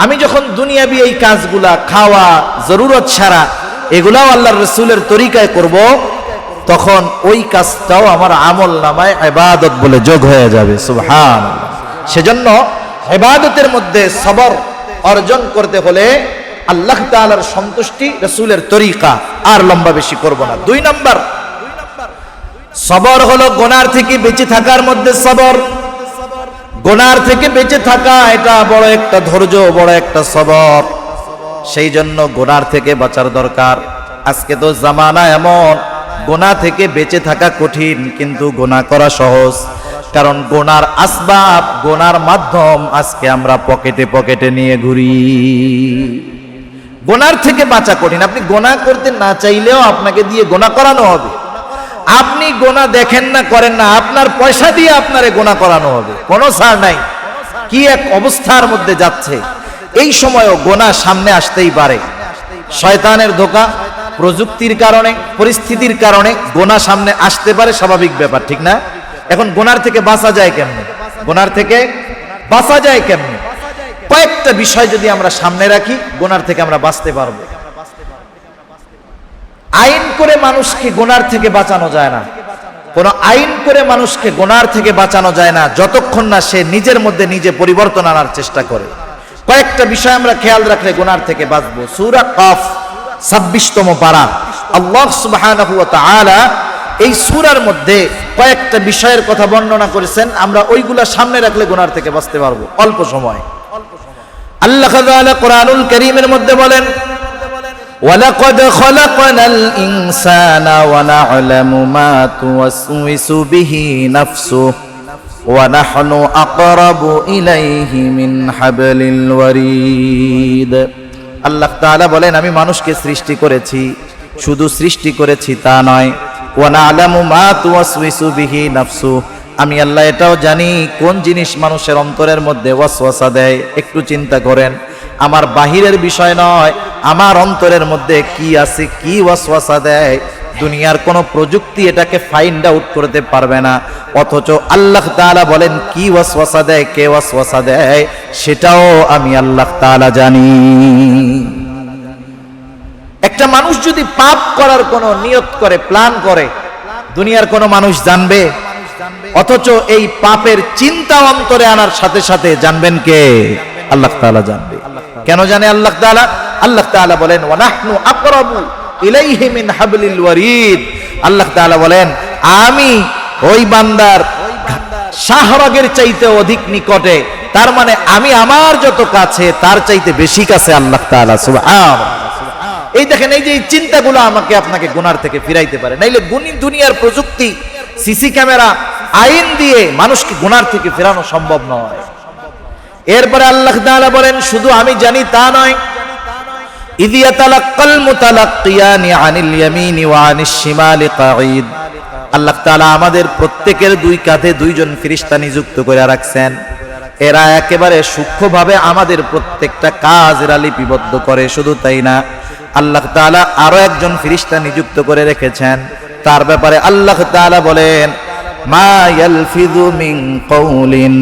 আমি যখন দুনিয়াবি এই কাজগুলা, খাওয়া জরুরত ছাড়া, এগুলাও আল্লাহর রাসূলের তরিকায় করব, তখন ওই কাজটাও আমার আমল নামায় ইবাদত বলে যোগ হয়ে যাবে। সুবহানাল্লাহ। সেজন্য ইবাদতের মধ্যে সবর অর্জন করতে হলে আল্লাহ তাআলার সন্তুষ্টি, রাসূলের তরিকা, আর লম্বা বেশি করব না। 2 নাম্বার সবর হলো গুনার থেকে বেঁচে থাকার মধ্যে সবর। গুনার থেকে বেঁচে থাকা, এটা বড় একটা ধৈর্য, বড় একটা সবর। সেই জন্য গুনার থেকে বাঁচার দরকার। আজকে তো জামানা এমন, গুনাহ থেকে বেঁচে থাকা কঠিন, কিন্তু গুনাহ করা সহজ। কারণ গুনার আসবাব, গুনার মাধ্যম আজকে আমরা পকেটে পকেটে নিয়ে ঘুরি। গুনার থেকে বাঁচা কঠিন। আপনি গুনাহ করতে না চাইলেও আপনাকে দিয়ে গুনাহ করানো হবে। আপনি গুনাহ দেখেন না, করেন না, আপনার পয়সা দিয়ে আপনারে গুনাহ করানো হবে, কোনো ছাড় নাই। কি এক অবস্থার মধ্যে যাচ্ছে। এই সময়ও গুনাহ সামনে আসতেই পারে। শয়তানের ধোঁকা, প্রযুক্তির কারণে, পরিস্থিতির কারণে গুনাহ সামনে আসতে পারে, স্বাভাবিক ব্যাপার। ঠিক না? এখন গুনার থেকে বাঁচা যায় কেমনে? গুনার থেকে বাঁচা যায় কেমনে? কয়েকটা বিষয় যদি আমরা সামনে রাখি, গুনার থেকে আমরা বাঁচতে পারবো। আইন করে মানুষকে গুনার থেকে বাঁচানো যায় না। কোন আইন করে মানুষকে গুনার থেকে বাঁচানো যায় না, যতক্ষণ না সে নিজের মধ্যে নিজে পরিবর্তন আনার চেষ্টা করে। কয়েকটা বিষয় আমরা খেয়াল রাখলে গুনার থেকে বাঁচবো। সূরা কাফ 26তম পারা, আল্লাহ সুবহানাহু ওয়া তাআলা এই সূরার মধ্যে কয়েকটা বিষয়ের কথা বর্ণনা করেছেন। আমরা ওইগুলা সামনে রাখলে গুনার থেকে বাঁচতে পারবো অল্প সময়। আল্লাহ তাআলা কোরআনুল কারীমের মধ্যে বলেন, ওয়ালাকাদ খলাকনাল ইনসানা ওয়া না'লামু মা তুওয়াসওয়িসু বিহি নাফসুহু ওয়া নাহনু আকরাবু ইলাইহি মিন হাবলিল ওয়ারিদ। আল্লাহ তাআলা বলেন, আমি মানুষকে সৃষ্টি করেছি, শুধু সৃষ্টি করেছি তা নয়, ওয়া না'লামু মা তুওয়াসওয়িসু বিহি নাফসু, আমি আল্লাহ এটাও জানি কোন জিনিস মানুষের অন্তরের মধ্যে ওয়াসওয়াসা দেয়। একটু চিন্তা করেন, আমার বাহিরের বিষয় নয়, আমার অন্তরের মধ্যে কি আছে, কি ওয়াসওয়াসা দেয়, দুনিয়ার কোনো প্রযুক্তি এটাকে ফাইন্ড আউট করতে পারবে না। অথচ আল্লাহ তাআলা বলেন কি ওয়াসওয়াসা দেয়, কে ওয়াসওয়াসা দেয়, সেটাও আমি আল্লাহ তাআলা জানি। একটা মানুষ যদি পাপ করার কোনো নিয়ত করে, প্ল্যান করে, দুনিয়ার কোনো মানুষ জানবে? অথচ এই পাপের চিন্তা অন্তরে আনার সাথে সাথে জানবেন কে? আল্লাহ তাআলা জানবে। কেন জানে আল্লাহ তাআলা? আল্লাহ তাআলা বলেন ওয়া নাহনু আকরাবু ইলাইহি মিন হাবলিল ওয়ারিদ। আল্লাহ তাআলা বলেন আমি ওই বান্দার শাহরগের চাইতে অধিক নিকটে, তার মানে আমি আমার যত কাছে তার চাইতে বেশি কাছে আল্লাহ তাআলা। সুবহানাল্লাহ। এই দেখেন, এই যে এই চিন্তাগুলো আমাকে আপনাকে গুনার থেকে ফিরাইতে পারে, নাইলে দুনিয়ার প্রযুক্তি, সিসি ক্যামেরা, আইন দিয়ে মানুষকে গুনার থেকে ফেরানো সম্ভব নয়। এরপরে আল্লাহ তাআলা বলেন শুধু আমি জানি তা নয়, ইয ইয়াতালাক্কাল মুতালাক্কিয়ানি আনিল ইয়ামিনি ওয়া আনিশ শিমালি কাঈদ। আল্লাহ তাআলা আমাদের প্রত্যেকের দুই কাঁধে দুইজন ফেরেশতা নিযুক্ত করে রাখছেন। এরা একেবারে সূক্ষ্মভাবে আমাদের প্রত্যেকটা কাজ এরা লিপিবদ্ধ করে। শুধু তাই না, আল্লাহ তাআলা আরো একজন ফেরেশতা নিযুক্ত করে রেখেছেন। তার ব্যাপারে আল্লাহ তাআলা বলেন মা ইয়ালফিযু মিন কাউলিন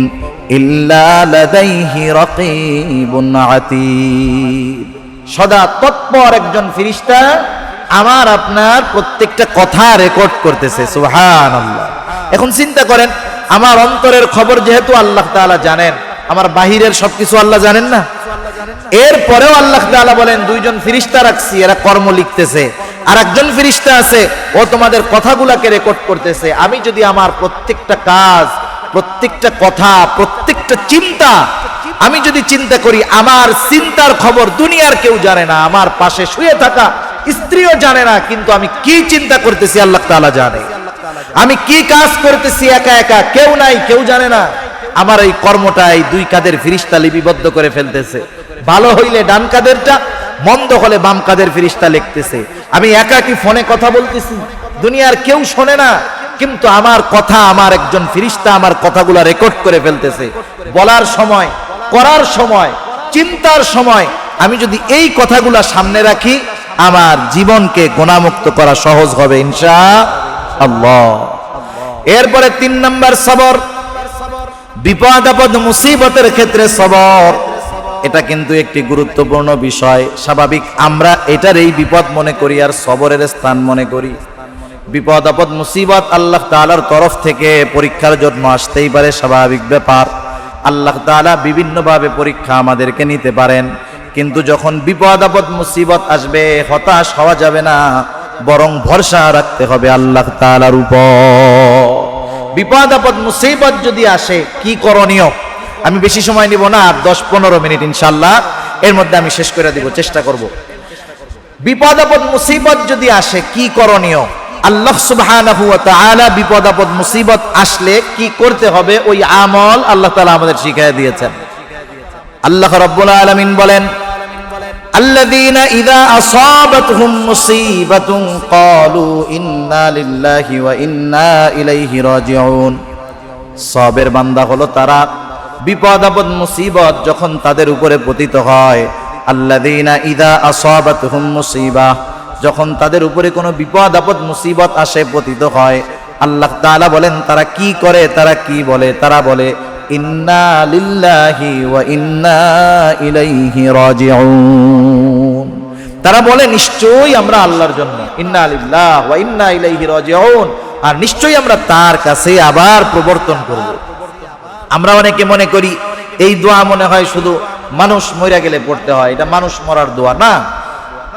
ইল্লা লাদাইহি রাকীবুন আতীদ। সদা তৎপর একজন ফেরেশতা আমার আপনার প্রত্যেকটা কথা রেকর্ড করতেছে। সুবহানাল্লাহ। এখন চিন্তা করেন, আমার অন্তরের খবর যেহেতু আল্লাহ তাআলা জানেন, আমার বাহিরের সবকিছু আল্লাহ জানেন না? এরপরেও আল্লাহ তাআলা বলেন দুইজন ফেরেশতা রাখছি, এরা কর্ম লিখতেছে, আর একজন ফেরেশতা আছে ও তোমাদের কথাগুলোকে রেকর্ড করতেছে। আমি যদি আমার প্রত্যেকটা কাজ, প্রত্যেকটা কথা, প্রত্যেকটা চিন্তা আমি যদি চিন্তা করি, আমার চিন্তার খবর দুনিয়ার কেউ জানে না, আমার পাশে শুয়ে থাকা স্ত্রীও জানে না, কিন্তু আমি কি চিন্তা করতেছি আল্লাহ তাআলা জানে। আমি কি কাজ করতেছি একা একা, কেউ নাই, কেউ জানে না। আমার এই কর্মটা এই দুই কাঁধের ফেরেশতা লিপিবদ্ধ করে ফেলতেছে। ভালো হইলে ডান কাঁধেরটা, মন্দ হলে বাম কাঁধের ফেরেশতা লিখতেছে। আমি একাকি ফোনে কথা বলতেছি, দুনিয়ার কেউ শোনে না, কিন্তু আমার কথা আমার একজন ফেরেশতা আমার কথাগুলো রেকর্ড করে ফেলতেছে। বলার সময়, করার সময়, চিন্তার সময় আমি যদি এই কথাগুলো সামনে রাখি, আমার জীবনকে গুনাহমুক্ত করা সহজ হবে ইনশাআল্লাহ। এরপরে 3 নাম্বার সবর, বিপদ আপদ মুসিবতের ক্ষেত্রে সবর। এটা কিন্তু একটি গুরুত্বপূর্ণ বিষয়। স্বাভাবিক আমরা এটার এই বিপদ মনে করি আর সবরের স্থান মনে করি। বিপদ আপদ মুসিবত আল্লাহ তাআলার তরফ থেকে পরীক্ষার জন্য আসতেই পারে, স্বাভাবিক ব্যাপার। আল্লাহ তাআলা বিভিন্নভাবে পরীক্ষা আমাদেরকে নিতে পারেন, কিন্তু যখন বিপদ আপদ মুসিবত আসবে হতাশ হওয়া যাবে না, বরং ভরসা রাখতে হবে আল্লাহ তাআলার উপর। বিপদ আপদ মুসিবত যদি আসে কি করণীয়? আমি বেশি সময় নিব না, 10-15 মিনিট ইনশাআল্লাহ এর মধ্যে আমি শেষ করে দিব, চেষ্টা করব। বিপদ আপদ মুসিবত যদি আসে কি করণীয়? আল্লাহ সুবহানাহু ওয়া তাআলা বিপদ আপদ মুসিবত আসলে কি করতে হবে ওই আমল আল্লাহ তাআলা আমাদের শিখিয়ে দিয়েছেন। আল্লাহ রাব্বুল আলামিন বলেন আল্লাযীনা ইযা আসাবাতহুম মুসিবাতুন ক্বালু ইন্না লিল্লাহি ওয়া ইন্না ইলাইহি রাজিউন। সাবের বান্দা হলো তারা, বিপদ আপদ মুসিবত যখন তাদের উপরে পতিত হয়, আল্লাযীনা ইযা আসাবাতহুম মুসিবাহ, যখন তাদের উপরে কোনো বিপদ আপদ মুসিবত আসে, পতিত হয়, আল্লাহ তাআলা বলেন তারা কি করে, তারা কি বলে? তারা বলে ইন্না লিল্লাহি ওয়া ইন্না ইলাইহি রাজিউন। তারা বলে নিশ্চয়ই আমরা আল্লাহর জন্য, ইন্না লিল্লাহ ওয়া ইন্না ইলাইহি রাজিউন, আর নিশ্চয়ই আমরা তার কাছে আবার প্রবর্তন করব। আমরা অনেকে মনে করি এই দোয়া মনে হয় শুধু মানুষ মরে গেলে পড়তে হয়, এটা মানুষ মরার দোয়া না।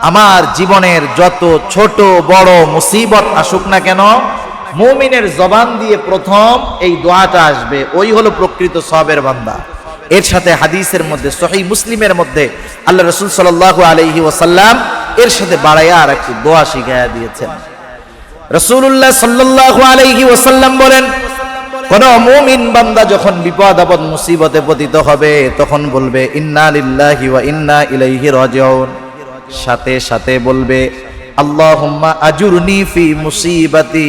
আমার জীবনের যত ছোট বড় মুসিবত আসুক না কেন, মুমিনের জবান দিয়ে প্রথম এই দোয়াটা আসবে, ওই হলো প্রকৃত সওয়াবের বান্দা। এর সাথে হাদিসের মধ্যে, সহিহ মুসলিমের মধ্যে আল্লাহ রাসূল সাল্লাল্লাহু আলাইহি ওয়াসাল্লাম এর সাথে বাড়াইয়া আর একটি দোয়া শিখাইয়া দিয়েছেন। রাসূলুল্লাহ সাল্লাল্লাহু আলাইহি ওয়াসাল্লাম বলেন, কোন মুমিন বান্দা যখন বিপদ আপদ মুসিবতে পতিত হবে তখন বলবে ইন্না লিল্লাহি ওয়া ইন্না ইলাইহি রাজিউন। সাথে সাথে বলবে আল্লাহুম্মা আজুরনি ফি মুসিবাতি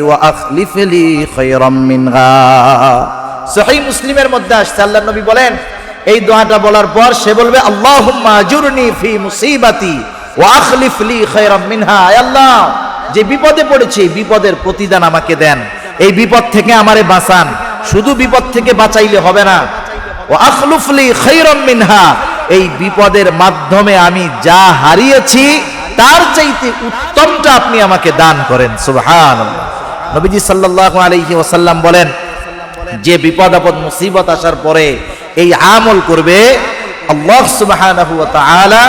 ওয়া আখলিফ লি খায়রাম মিনহা। সহিহ মুসলিমের মধ্যে আসছে, আল্লাহর নবী বলেন এই দোয়াটা বলার পর সে বলবে আল্লাহুম্মা আজুরনি ফি মুসিবাতি ওয়া আখলিফ লি খায়রাম মিনহা। আয় আল্লাহ, যে বিপদে পড়েছি বিপদের প্রতিদান আমাকে দেন, এই বিপদ থেকে আমারে বাঁচান। শুধু বিপদ থেকে বাঁচাইলে হবে না, ওয়া আখলিফ লি খায়রাম মিনহা, এই বিপদের মাধ্যমে আমি যা হারিয়েছি তার চাইতে উত্তমটা আপনি আমাকে দান করেন। সুবহানাল্লাহ। নবীজি সাল্লাল্লাহু আলাইহি ওয়াসাল্লাম বলেন, যে বিপদ আপদ মুসিবত আসার পরে এই আমল করবে, আল্লাহ সুবহানাহু ওয়া তাআলা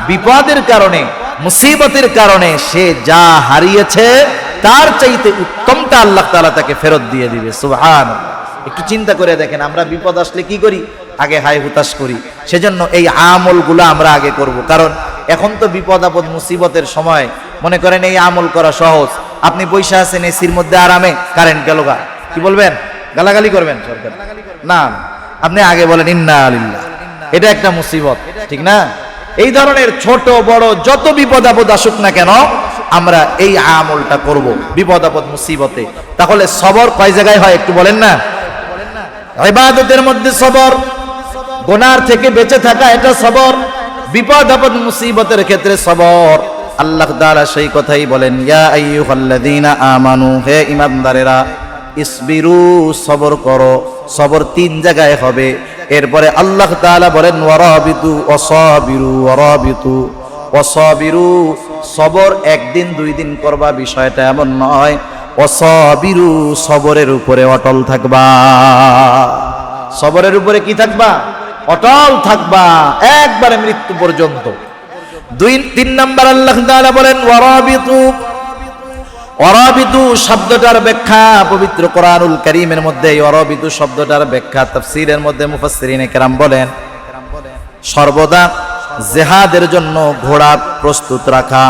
বিপদের কারণে মুসিবতের কারণে সে যা হারিয়েছে তার চাইতে উত্তমটা আল্লাহ তাআলা তাকে ফেরত দিয়ে দিবে। সুবহানাল্লাহ। একটু চিন্তা করে দেখেন, আমরা বিপদ আসলে কি করি? আগে হাই হুতাশ করি। সেজন্য এই আমলগুলো আমরা আগে করব, কারণ এখন তো বিপদ আপদ মুসিবতের সময়। মনে করেন এই আমল করা সহজ, আপনি বৈশা আছেন এসির মধ্যে আরামে, কারেন্ট গেল গা, কি বলবেন? গালাগালি করবেন সরকার? না, আপনি আগে বলেন ইন্না লিল্লাহ, এটা একটা মুসিবত, ঠিক না? এই ধরনের ছোট বড় যত বিপদ আপদ আসুক না কেন, আমরা এই আমলটা করব বিপদ আপদ মুসিবতে। তাহলে সবর কয় জায়গায় হয় একটু বলেন না? ইবাদতের মধ্যে সবর, গুনার থেকে বেঁচে থাকা এটা সবর, বিপদ আপদ মুসিবতের ক্ষেত্রে সবর। আল্লাহ তাআলা সেই কথাই বলেন, ইয়া আইয়ুহাল্লাযীনা আমানু, হে ঈমানদারেরা, ইসবিরু, সবর করো। সবর তিন জায়গায় হবে। এরপরে আল্লাহ তাআলা বলেন ওয়ারাবিতু ওয়াসাবিরু, ওয়ারাবিতু ওয়াসাবিরু, সবর একদিন দুই দিন করবা বিষয়টা এমন নয়। ওয়াসাবিরু, সবরের উপরে অটল থাকবা। সবরের উপরে কি থাকবা? অটল থাকবা একবারে মৃত্যু পর্যন্ত। তিন নাম্বার আল্লাহ তাআলা বলেন ওয়ারাবিতু। ওয়ারাবিতু শব্দটার ব্যাখ্যা পবিত্র কোরআনুল কারীমের মধ্যে, ওয়ারাবিতু শব্দটার ব্যাখ্যা তাফসীরের মধ্যে মুফাসসিরিনে কেরাম বলেন সর্বদা জিহাদের জন্য ঘোড়া প্রস্তুত রাখা।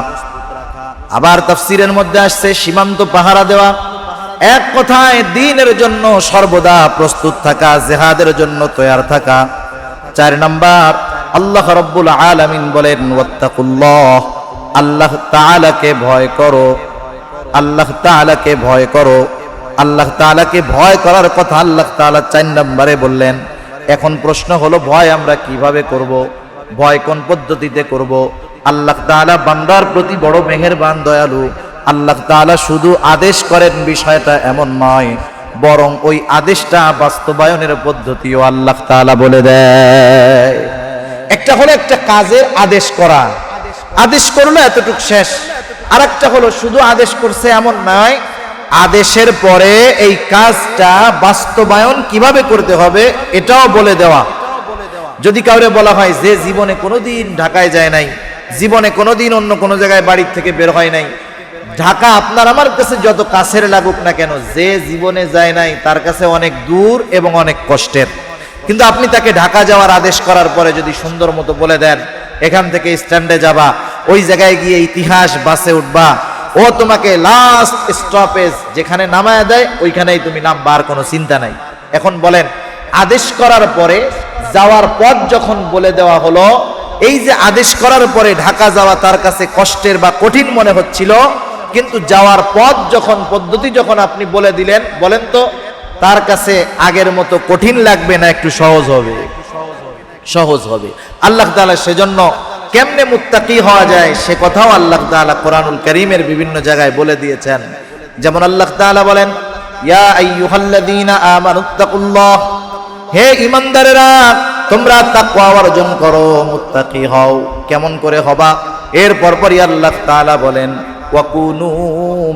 আবার তাফসীরের মধ্যে আসছে সীমান্ত পাহারা দেওয়া। এক কথায় দ্বীনের জন্য সর্বদা প্রস্তুত থাকা, জিহাদের জন্য তৈয়ার থাকা। চার নাম্বার আল্লাহ রাব্বুল আলামিন বলেন ওয়াত্তাকুল্লাহ, আল্লাহ তাআলাকে ভয় করো। আল্লাহ তাআলাকে ভয় করো। আল্লাহ তাআলাকে ভয় করার কথা আল্লাহ তাআলা 4 নম্বরে বললেন। এখন প্রশ্ন হলো, ভয় আমরা কিভাবে করব? ভয় কোন পদ্ধতিতে করব? আল্লাহ তাআলা বান্দার প্রতি বড় মেহেরবান, দয়ালু। আল্লাহ তাআলা শুধু আদেশ করেন বিষয়টা এমন নয়, বরং ওই আদেশটা বাস্তবায়নের পদ্ধতিও আল্লাহ তাআলা বলে দেয়। একটা হলো একটা কাজের আদেশ করা, আদেশ করলো এতটুকু শেষ। আর একটা হলো শুধু আদেশ করছে এমন নয়, আদেশের পরে এই কাজটা বাস্তবায়ন কিভাবে করতে হবে এটাও বলে দেওয়া। যদি কাউরে বলা হয় যে জীবনে কোনোদিন ঢাকায় যায় নাই, জীবনে কোনোদিন অন্য কোনো জায়গায় বাড়ির থেকে বের হয় নাই, ঢাকা আপনার আমার কাছে যত কাছের লাগুক না কেন, যে জীবনে যায় নাই তার কাছে অনেক দূর এবং অনেক কষ্টের। কিন্তু আপনি তাকে ঢাকা যাওয়ার আদেশ করার পরে যদি সুন্দর মতো বলে দেন এখান থেকে স্ট্যান্ডে যাবা, ওই জায়গায় গিয়ে ইতিহাস বাসে উঠবা, ও তোমাকে লাস্ট স্টপেজ যেখানে নামায় দেয় ওইখানেই তুমি নামবা, আর কোনো চিন্তা নাই। এখন বলেন, আদেশ করার পরে যাওয়ার পথ যখন বলে দেওয়া হলো, এই যে আদেশ করার পরে ঢাকা যাওয়া তার কাছে কষ্টের বা কঠিন মনে হচ্ছিল, কিন্তু যাওয়ার পথ যখন পদ্ধতি যখন আপনি বলে দিলেন, বলেন তো তার কাছে আগের মতো কঠিন লাগবে না একটু সহজ হবে? সহজ হবে। আল্লাহ তাআলা সেজন্য কেমনে মুত্তাকি হওয়া যায় সে কথাও আল্লাহ তাআলা কোরআনুল কারীমের বিভিন্ন জায়গায় বলে দিয়েছেন। যেমন আল্লাহ তাআলা বলেন, ইয়া আইয়ুহাল্লাযীনা আমানুত্তাকুল্লাহ, হে ঈমানদারেরা তোমরা তাকওয়া অর্জন করো, মুত্তাকি হও। কেমন করে হবা? এর পরপরই আল্লাহ তাআলা বলেন ওয়াকুনু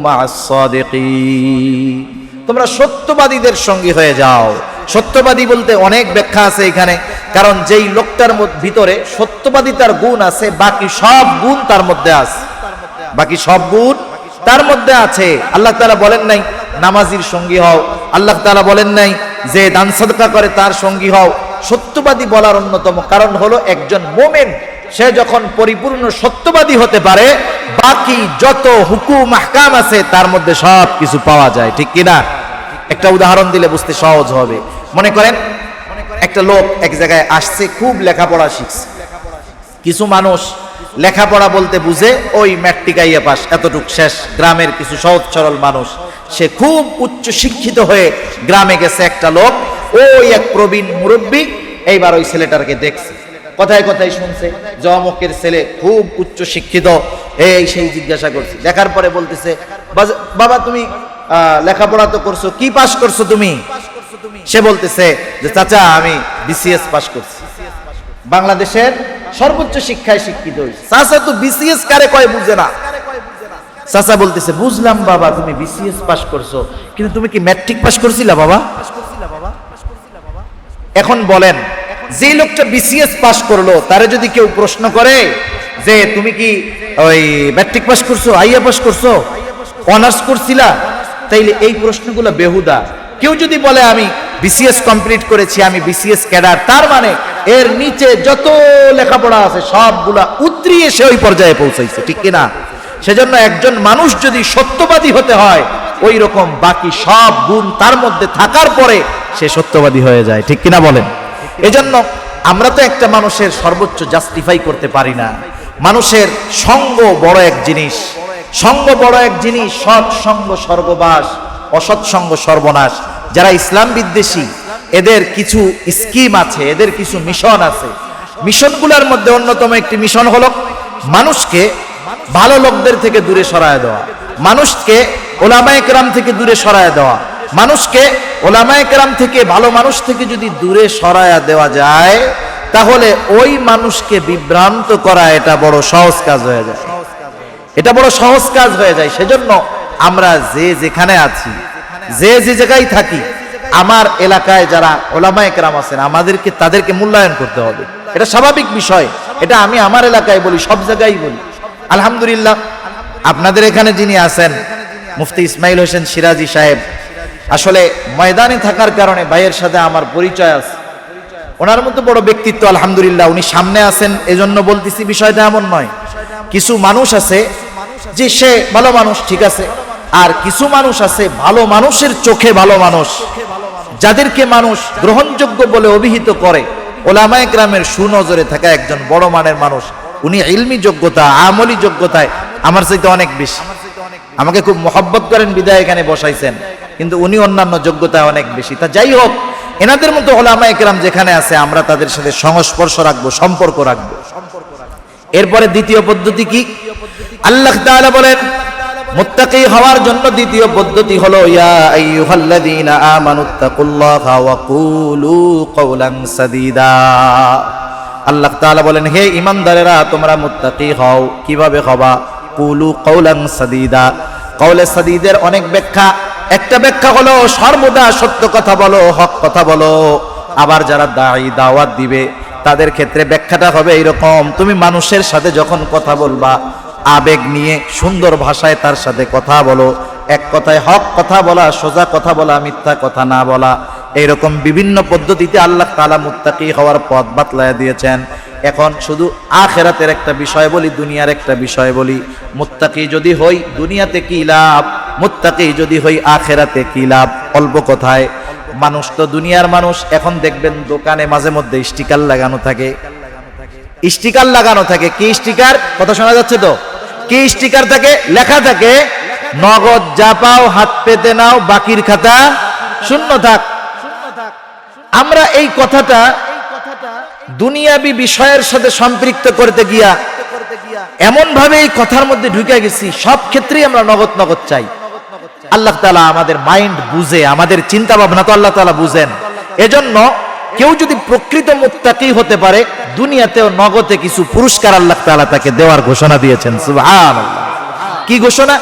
মা'আস সাদিকিন, তোমরা সত্যবাদীদের সঙ্গী হয়ে যাও। সত্যবাদী বলতে অনেক ব্যাখ্যা আছে এখানে, কারণ যেই লোকটার ভিতরে সত্যবাদিতার গুণ আছে, বাকি সব গুণ তার মধ্যে আছে, বাকি সব গুণ তার মধ্যে আছে। আল্লাহ তাআলা বলেন নাই নামাজির সঙ্গী হও, আল্লাহ তাআলা বলেন নাই যে দান সাদকা করে তার সঙ্গী হও। সত্যবাদী বলার অন্যতম কারণ হলো একজন মুমিন সে যখন পরিপূর্ণ সত্যবাদী হতে পারে, বাকি যত হুকুম আহকাম আছে তার মধ্যে সব কিছু পাওয়া যায়, ঠিক কিনা? একটা উদাহরণ দিলে বুঝতে সহজ হবে। মনে করেন একটা লোক এক জায়গায় আসছে, খুব লেখাপড়া শিখছে। কিছু মানুষ লেখাপড়া বলতে বুঝে ওই ম্যাট্রিক আইয়া পাস, এতটুক শেষ। গ্রামের কিছু সহজ সরল মানুষ, সে খুব উচ্চ শিক্ষিত হয়ে গ্রামে গেছে একটা লোক, ওই এক প্রবীণ মুরব্বী এইবার ওই ছেলেটাকে দেখছে, কথায় কথায় শুনছে যে অমুকের ছেলে খুব উচ্চ শিক্ষিত, এই সেই জিজ্ঞাসা করছে। দেখার পরে বলতেছে, বাবা তুমি লেখাপড়া তো করছো, কি পাস করছো তুমি? সে বলতেছে যে চাচা আমি বিসিএস পাস করছি, বাংলাদেশের সর্বোচ্চ শিক্ষায় শিক্ষিত হয়েছে। চাচা তো বিসিএস কারে কয় বুঝে না। চাচা বলতেছে, বুঝলাম বাবা তুমি বিসিএস পাস করছো, কিন্তু তুমি কি ম্যাট্রিক পাস করছিলা বাবা? এখন বলেন, যে লোকটা বিসিএস পাস করলো তারে যদি কেউ প্রশ্ন করে যে তুমি কি ওই ম্যাট্রিক পাস করছো, আইএ পাস করছো, অনার্স করছিলা, তাইলে এই প্রশ্নগুলো বেহুদা। কেউ যদি বলে আমি বিসিএস কমপ্লিট করেছি, আমি বিসিএস ক্যাডার, তার মানে এর নিচে যত লেখাপড়া আছে সবগুলা উতরিয়ে সে ওই পর্যায়ে পৌঁছাইছে, ঠিক কিনা? সেজন্য একজন মানুষ যদি সত্যবাদী হতে হয়, ওই রকম বাকি সব গুণ তার মধ্যে থাকার পরে সে সত্যবাদী হয়ে যায়, ঠিক কিনা বলেন? এজন্য আমরা তো একটা মানুষের সর্বোচ্চ জাস্টিফাই করতে পারি না। মানুষের সঙ্গ বড় এক জিনিস, সঙ্গ বড় এক জিনিস। সৎ সঙ্গ স্বর্গবাস, অসৎ সঙ্গ সর্বনাশ। যারা ইসলাম বিদ্বেষী, এদের কিছু স্কিম আছে, এদের কিছু মিশন আছে। মিশনগুলোর মধ্যে অন্যতম একটি মিশন হলো মানুষকে ভালো লোকদের থেকে দূরে সরায় দেওয়া, মানুষকে ওলামায়ে কেরাম থেকে দূরে সরায় দেওয়া। মানুষকে ওলামায়ে কেরাম থেকে, ভালো মানুষ থেকে যদি দূরে সরায়া দেওয়া যায়, তাহলে ওই মানুষকে বিভ্রান্ত করা এটা বড় সহজ কাজ হয়ে যায়, এটা বড় সহজ কাজ হয়ে যায়। সেজন্য আমরা যে যেখানে আছি, যে যে জায়গায় থাকি, আমার এলাকায় যারা ওলামায়ে কেরাম আছেন আমাদেরকে তাদেরকে মূল্যায়ন করতে হবে, এটা স্বাভাবিক বিষয়। এটা আমি আমার এলাকায় বলি, সব জায়গায় বলি। আলহামদুলিল্লাহ, আপনাদের এখানে যিনি আছেন মুফতি ইসমাইল হোসেন সিরাজি সাহেব, আসলে ময়দানে থাকার কারণে ভাইয়ের সাথে আমার পরিচয় আছে। ওনার মতো বড় ব্যক্তিত্ব, আলহামদুলিল্লাহ, উনি সামনে আছেন এজন্য বলতেছি, বিষয়টা এমন নয়। কিছু মানুষ আছে যে সে ভালো মানুষ, ঠিক আছে, আর কিছু মানুষ আছে ভালো মানুষের চোখে ভালো মানুষ, যাদেরকে মানুষ গ্রহণযোগ্য বলে অভিহিত করে। ওলামায়ে কেরামের সুনজরে থাকা একজন বড় মানের মানুষ, উনি ইলমি যোগ্যতা, আমলি যোগ্যতায় আমার চাইতে অনেক বেশি। আমাকে খুব মহব্বত করেন বিদায় এখানে বসাইছেন, কিন্তু উনি অন্যান্য যোগ্যতায় অনেক বেশি। তা যাই হোক, এনাদের মতো ওলামায়ে কেরাম যেখানে আছে আমরা তাদের সাথে সংস্পর্শ রাখবো, সম্পর্ক রাখবো। এরপরে দ্বিতীয় পদ্ধতি কি? আল্লাহ তাআলা বলেন মুত্তাকি হওয়ার জন্য দ্বিতীয় পদ্ধতি হলো ইয়া আইয়ুহাল্লাযীনা আমানুত্তাকুল্লাহা ওয়া কুলু কওলান সাদীদা। আল্লাহ তাআলা বলেন, হে ঈমানদারেরা তোমরা মুত্তাকি হও। কিভাবে হবা? কুলু কওলান সাদীদা। কওলে সাদীদের অনেক ব্যাখ্যা। একটা ব্যাখ্যা হলো সর্বদা সত্য কথা বলো, হক কথা বলো। আবার যারা দাঈ, দাওয়াত দিবে, তাদের ক্ষেত্রে ব্যাখ্যাটা হবে এইরকম, তুমি মানুষের সাথে যখন কথা বলবা, আবেগ নিয়ে সুন্দর ভাষায় তার সাথে কথা বলো। এক কথায় হক কথা বলা, সোজা কথা বলা, মিথ্যা কথা না বলা। এইরকম বিভিন্ন পদ্ধতিতে আল্লাহ তাআলা মুত্তাকি হওয়ার পথ বাতলায় দিয়েছেন। এখন শুধু আখিরাতের একটা বিষয় বলি, দুনিয়ার একটা বিষয় বলি। মুত্তাকি যদি হই দুনিয়াতে কি লাভ, মুত্তাকি যদি হই আখিরাতে কি লাভ? অল্প কথায়, মানুষ তো দুনিয়ার মানুষ। এখন দেখবেন দোকানে মাঝে মধ্যে স্টিকার লাগানো থাকে, স্টিকার লাগানো থাকে। কি স্টিকার? কথা শোনা যাচ্ছে তো? কি স্টিকার থাকে? লেখা থাকে নগদ যা পাও হাত পেতে নাও, বাকির খাতা শূন্য থাক। আমরা এই কথাটা দুনিয়াবি বিষয়ের সাথে সম্পৃক্ত করতে গিয়া এমন ভাবে এই কথার মধ্যে ঢুকে গেছি, সব ক্ষেত্রেই আমরা নগদ নগদ চাই। আল্লাহ তাআলা আমাদের মাইন্ড বুঝে, আমাদের চিন্তা ভাবনা তো আল্লাহ তাআলা বুঝেন। এজন্য কেউ যদি প্রকৃত মুত্তাকি হতে পারে, দুনিয়াতেও নগদে কিছু পুরস্কার আল্লাহ তাআলা তাকে দেওয়ার ঘোষণা দিয়েছেন। সুবহানাল্লাহ। কি ঘোষণা?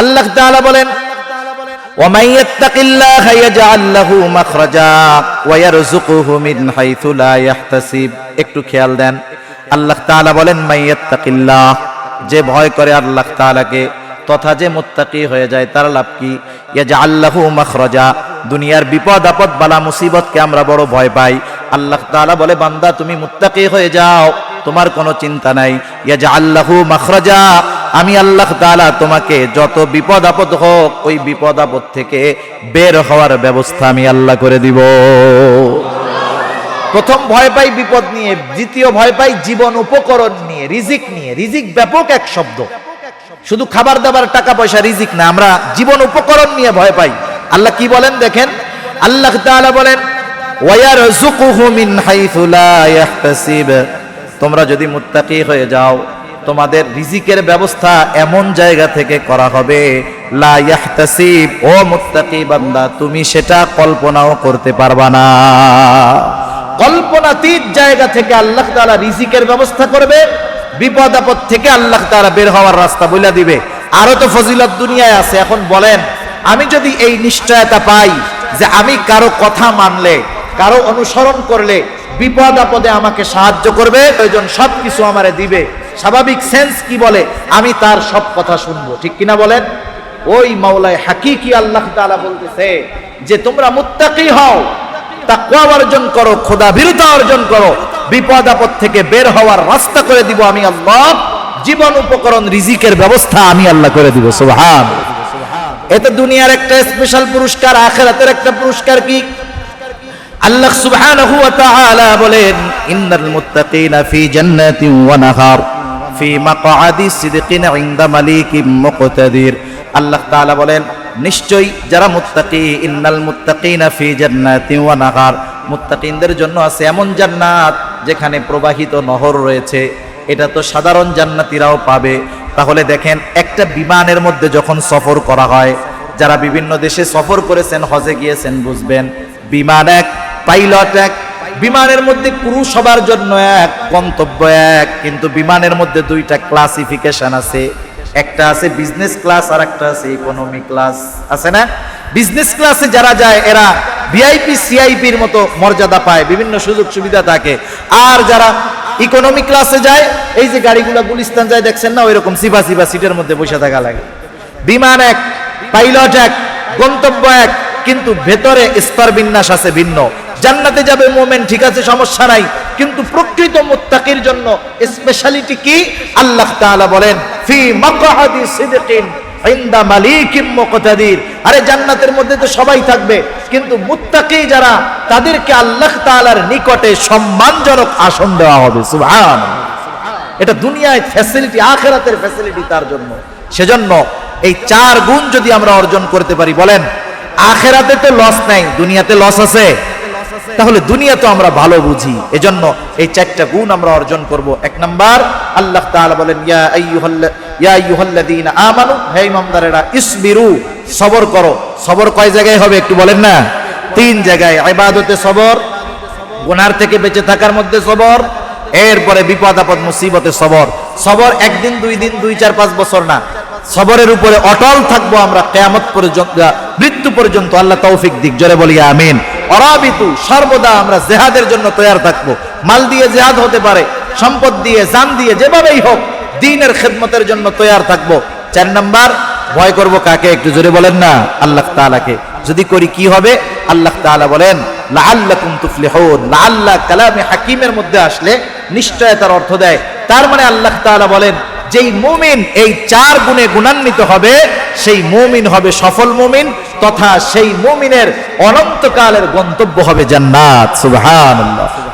আল্লাহ তাআলা বলেন, ওয়ামান ইয়াত্তাকিল্লাহা ইয়াজআল লাহু মাখরাজা ওয়া ইয়ারযুকুহু মিন হাইথু লা ইয়াহতাসিব। একটু খেয়াল দেন, আল্লাহ তাআলা বলেন মান ইয়াত্তাকিল্লাহ, যে ভয় করে আল্লাহ তাআলাকে তথা যে মুত্তাকি হয়ে যায় তার লাভ কি? ইয়াজআল লাহু মাখরাজা। দুনিয়ার বিপদ আপদ বালা মুসিবতকে আমরা বড় ভয় পাই। আল্লাহ তাআলা বলে, বান্দা তুমি মুত্তাকি হয়ে যাও, তোমার কোনো চিন্তা নাই। ইয়াজআল লাহু মাখরাজা, আমি আল্লাহ তাআলা তোমাকে যত বিপদ আপদ হোক ওই বিপদ আপদ থেকে বের হওয়ার ব্যবস্থা আমি আল্লাহ করে দিব। প্রথম ভয় পাই বিপদ নিয়ে, দ্বিতীয় ভয় পাই জীবন উপকরণ নিয়ে, রিজিক নিয়ে। রিজিক ব্যাপক এক শব্দ, শুধু খাবার দাবার টাকা পয়সা রিজিক না, আমরা জীবন উপকরণ নিয়ে ভয় পাই। আল্লাহ কি বলেন দেখেন, আল্লাহ তাআলা বলেন ওয়ায়ারযুকুহু মিন হাইথু লা ইয়াহতাসিব, তোমরা যদি মুত্তাকি হয়ে যাও তোমাদের রিজিকের ব্যবস্থা এমন জায়গা থেকে করা হবে, লা ইয়াহতাসিব, ও মুত্তাকি বান্দা তুমি সেটা কল্পনাও করতে পারবা না। কল্পনাতীত জায়গা থেকে আল্লাহ তাআলা রিজিকের ব্যবস্থা করবে, বিপদ আপদ থেকে আল্লাহ তাআলা বের হওয়ার রাস্তা বলে দিবে। আরো তো ফজিলত দুনিয়ায় আছে। এখন বলেন, আমি যদি এই নিশ্চয়তা পাই যে আমি কারো কথা মানলে, কারো অনুসরণ করলে বিপদ আপদে আমাকে সাহায্য করবে, প্রয়োজন সবকিছু আমারে দিবে, স্বাভাবিক সেন্স কি বলে আমি তার সব কথা শুনবো, ঠিক কিনা বলেন? ওই মাওলায়ে হাকিকি আল্লাহ তাআলা বলতেছে যে তোমরা মুত্তাকি হও, তাকওয়া অর্জন করো, খোদা ভীরুতা অর্জন করো, বিপদ আপদ থেকে বের হওয়ার রাস্তা করে দিব আমি আল্লাহ, জীবন উপকরণ রিজিকের ব্যবস্থা আমি আল্লাহ করে দিব। সুবহানাল্লাহ। এটা দুনিয়ার একটা স্পেশাল পুরস্কার, আখিরাতের একটা পুরস্কার কি? আল্লাহ সুবহানাহু ওয়া তাআলা বলেন ইন্নাল মুত্তাকিনা ফি জান্নাতিন ওয়া নাহার ফি মাকআদি সিদকিন ইনদা মালিকিম মুকতাদির। আল্লাহ তাআলা বলেন নিশ্চয়ই যারা মুত্তাকি, ইন্নাল মুত্তাকিনা ফি জান্নাতিন ওয়া নাহার, মুত্তাকিনদের জন্য আছে এমন জান্নাত যেখানে প্রবাহিত নহর রয়েছে। এটা তো সাধারণ জান্নাতীরাও পাবে। তাহলে দেখেন, একটা বিমানের মধ্যে যখন সফর করা হয়, যারা বিভিন্ন দেশে সফর করেছেন, হজে গিয়েছেন, বুঝবেন বিমান এক, পাইলট এক, বিমানের মধ্যে ক্রু সবার জন্য এক, গন্তব্য এক, কিন্তু বিমানের মধ্যে দুইটা ক্লাসিফিকেশন আছে। একটা আছে বিজনেস ক্লাস আর একটা আছে ইকোনমি ক্লাস, আছে না? বিজনেস ক্লাসে যারা যায় এরা ভিআইপি সিআইপির মতো মর্যাদা পায়, বিভিন্ন সুযোগ সুবিধা থাকে। আর যারা ইকোনমি ক্লাসে যায়, এই যে গাড়িগুলা গুলিস্তান যায় দেখছেন না, ওইরকম সিবা সিবা সিটের মধ্যে বসে থাকা লাগে। বিমান এক, পাইলট এক, গন্তব্য এক, কিন্তু ভেতরে স্তর বিন্যাস আছে ভিন্ন। জান্নাতে যাবে মুমিন, ঠিক আছে, সমস্যা নাই, কিন্তু প্রকৃত মুত্তাকির জন্য স্পেশালিটি কি? আল্লাহ তাআলা বলেন ফি মাকআদি সিদকিন ইনদা মালিকিম মুকতাদির। আরে জান্নাতের মধ্যে তো সবাই থাকবে, কিন্তু মুত্তাকি যারা, তাদেরকে আল্লাহ তাআলার নিকটে সম্মানজনক আসন দেওয়া হবে। সুবহানাল্লাহ। এটা দুনিয়ায় ফ্যাসিলিটি, আখিরাতের ফ্যাসিলিটি তার জন্য। সেজন্য এই চার গুণ যদি আমরা অর্জন করতে পারি, বলেন আখিরাতে তো লস নাই, দুনিয়াতে লস আছে। তাহলে দুনিয়া তো আমরা ভালো বুঝি, এজন্য এই চারটা গুণ আমরা অর্জন করব। এক নাম্বার, আল্লাহ তাআলা বলেন ইয়া আইয়ুহাল্লাযীনা আমানু, হে ঈমানদারেরা, ইসবিরু, সবর করো। সবর কয় জায়গায় হবে একটু বলেন না? 3 জায়গায়। ইবাদতে সবর, গুনার থেকে বেঁচে থাকার মধ্যে সবর, এরপরে বিপদ আপদ মুসিবতে সবর। সবর একদিন, 2 দিন, 2, 4, 5 বছর না, সবরের উপরে অটল থাকবো আমরা কিয়ামত পর্যন্ত, মৃত্যু পর্যন্ত। আল্লাহ তৌফিক দিক, জোরে বলি আমিন। অরাবিতু, সর্বদা আমরা জিহাদের জন্য তৈয়ার থাকবো। মাল দিয়ে জিহাদ হতে পারে, সম্পদ দিয়ে, জান দিয়ে, যেভাবেই হোক দ্বীনের খেদমতের জন্য তৈয়ার থাকবো। 4 নাম্বার, ভয় করব কাকে? একটু জোরে বলেন না? আল্লাহ তাআলাকে। যদি করি কি হবে? আল্লাহ তাআলা বলেন লাআল্লাকুম তুফলিহুন। লাআল্লা কালামে হাকিমের মধ্যে আসলে নিশ্চয়তার অর্থ দেয়। তার মানে আল্লাহ তাআলা বলেন যেই মুমিন এই 4 গুণে গুণান্বিত হবে, সেই মুমিন হবে সফল মুমিন, তথা সেই মুমিনের অনন্তকালের গন্তব্য হবে জান্নাত। সুবহানাল্লাহ।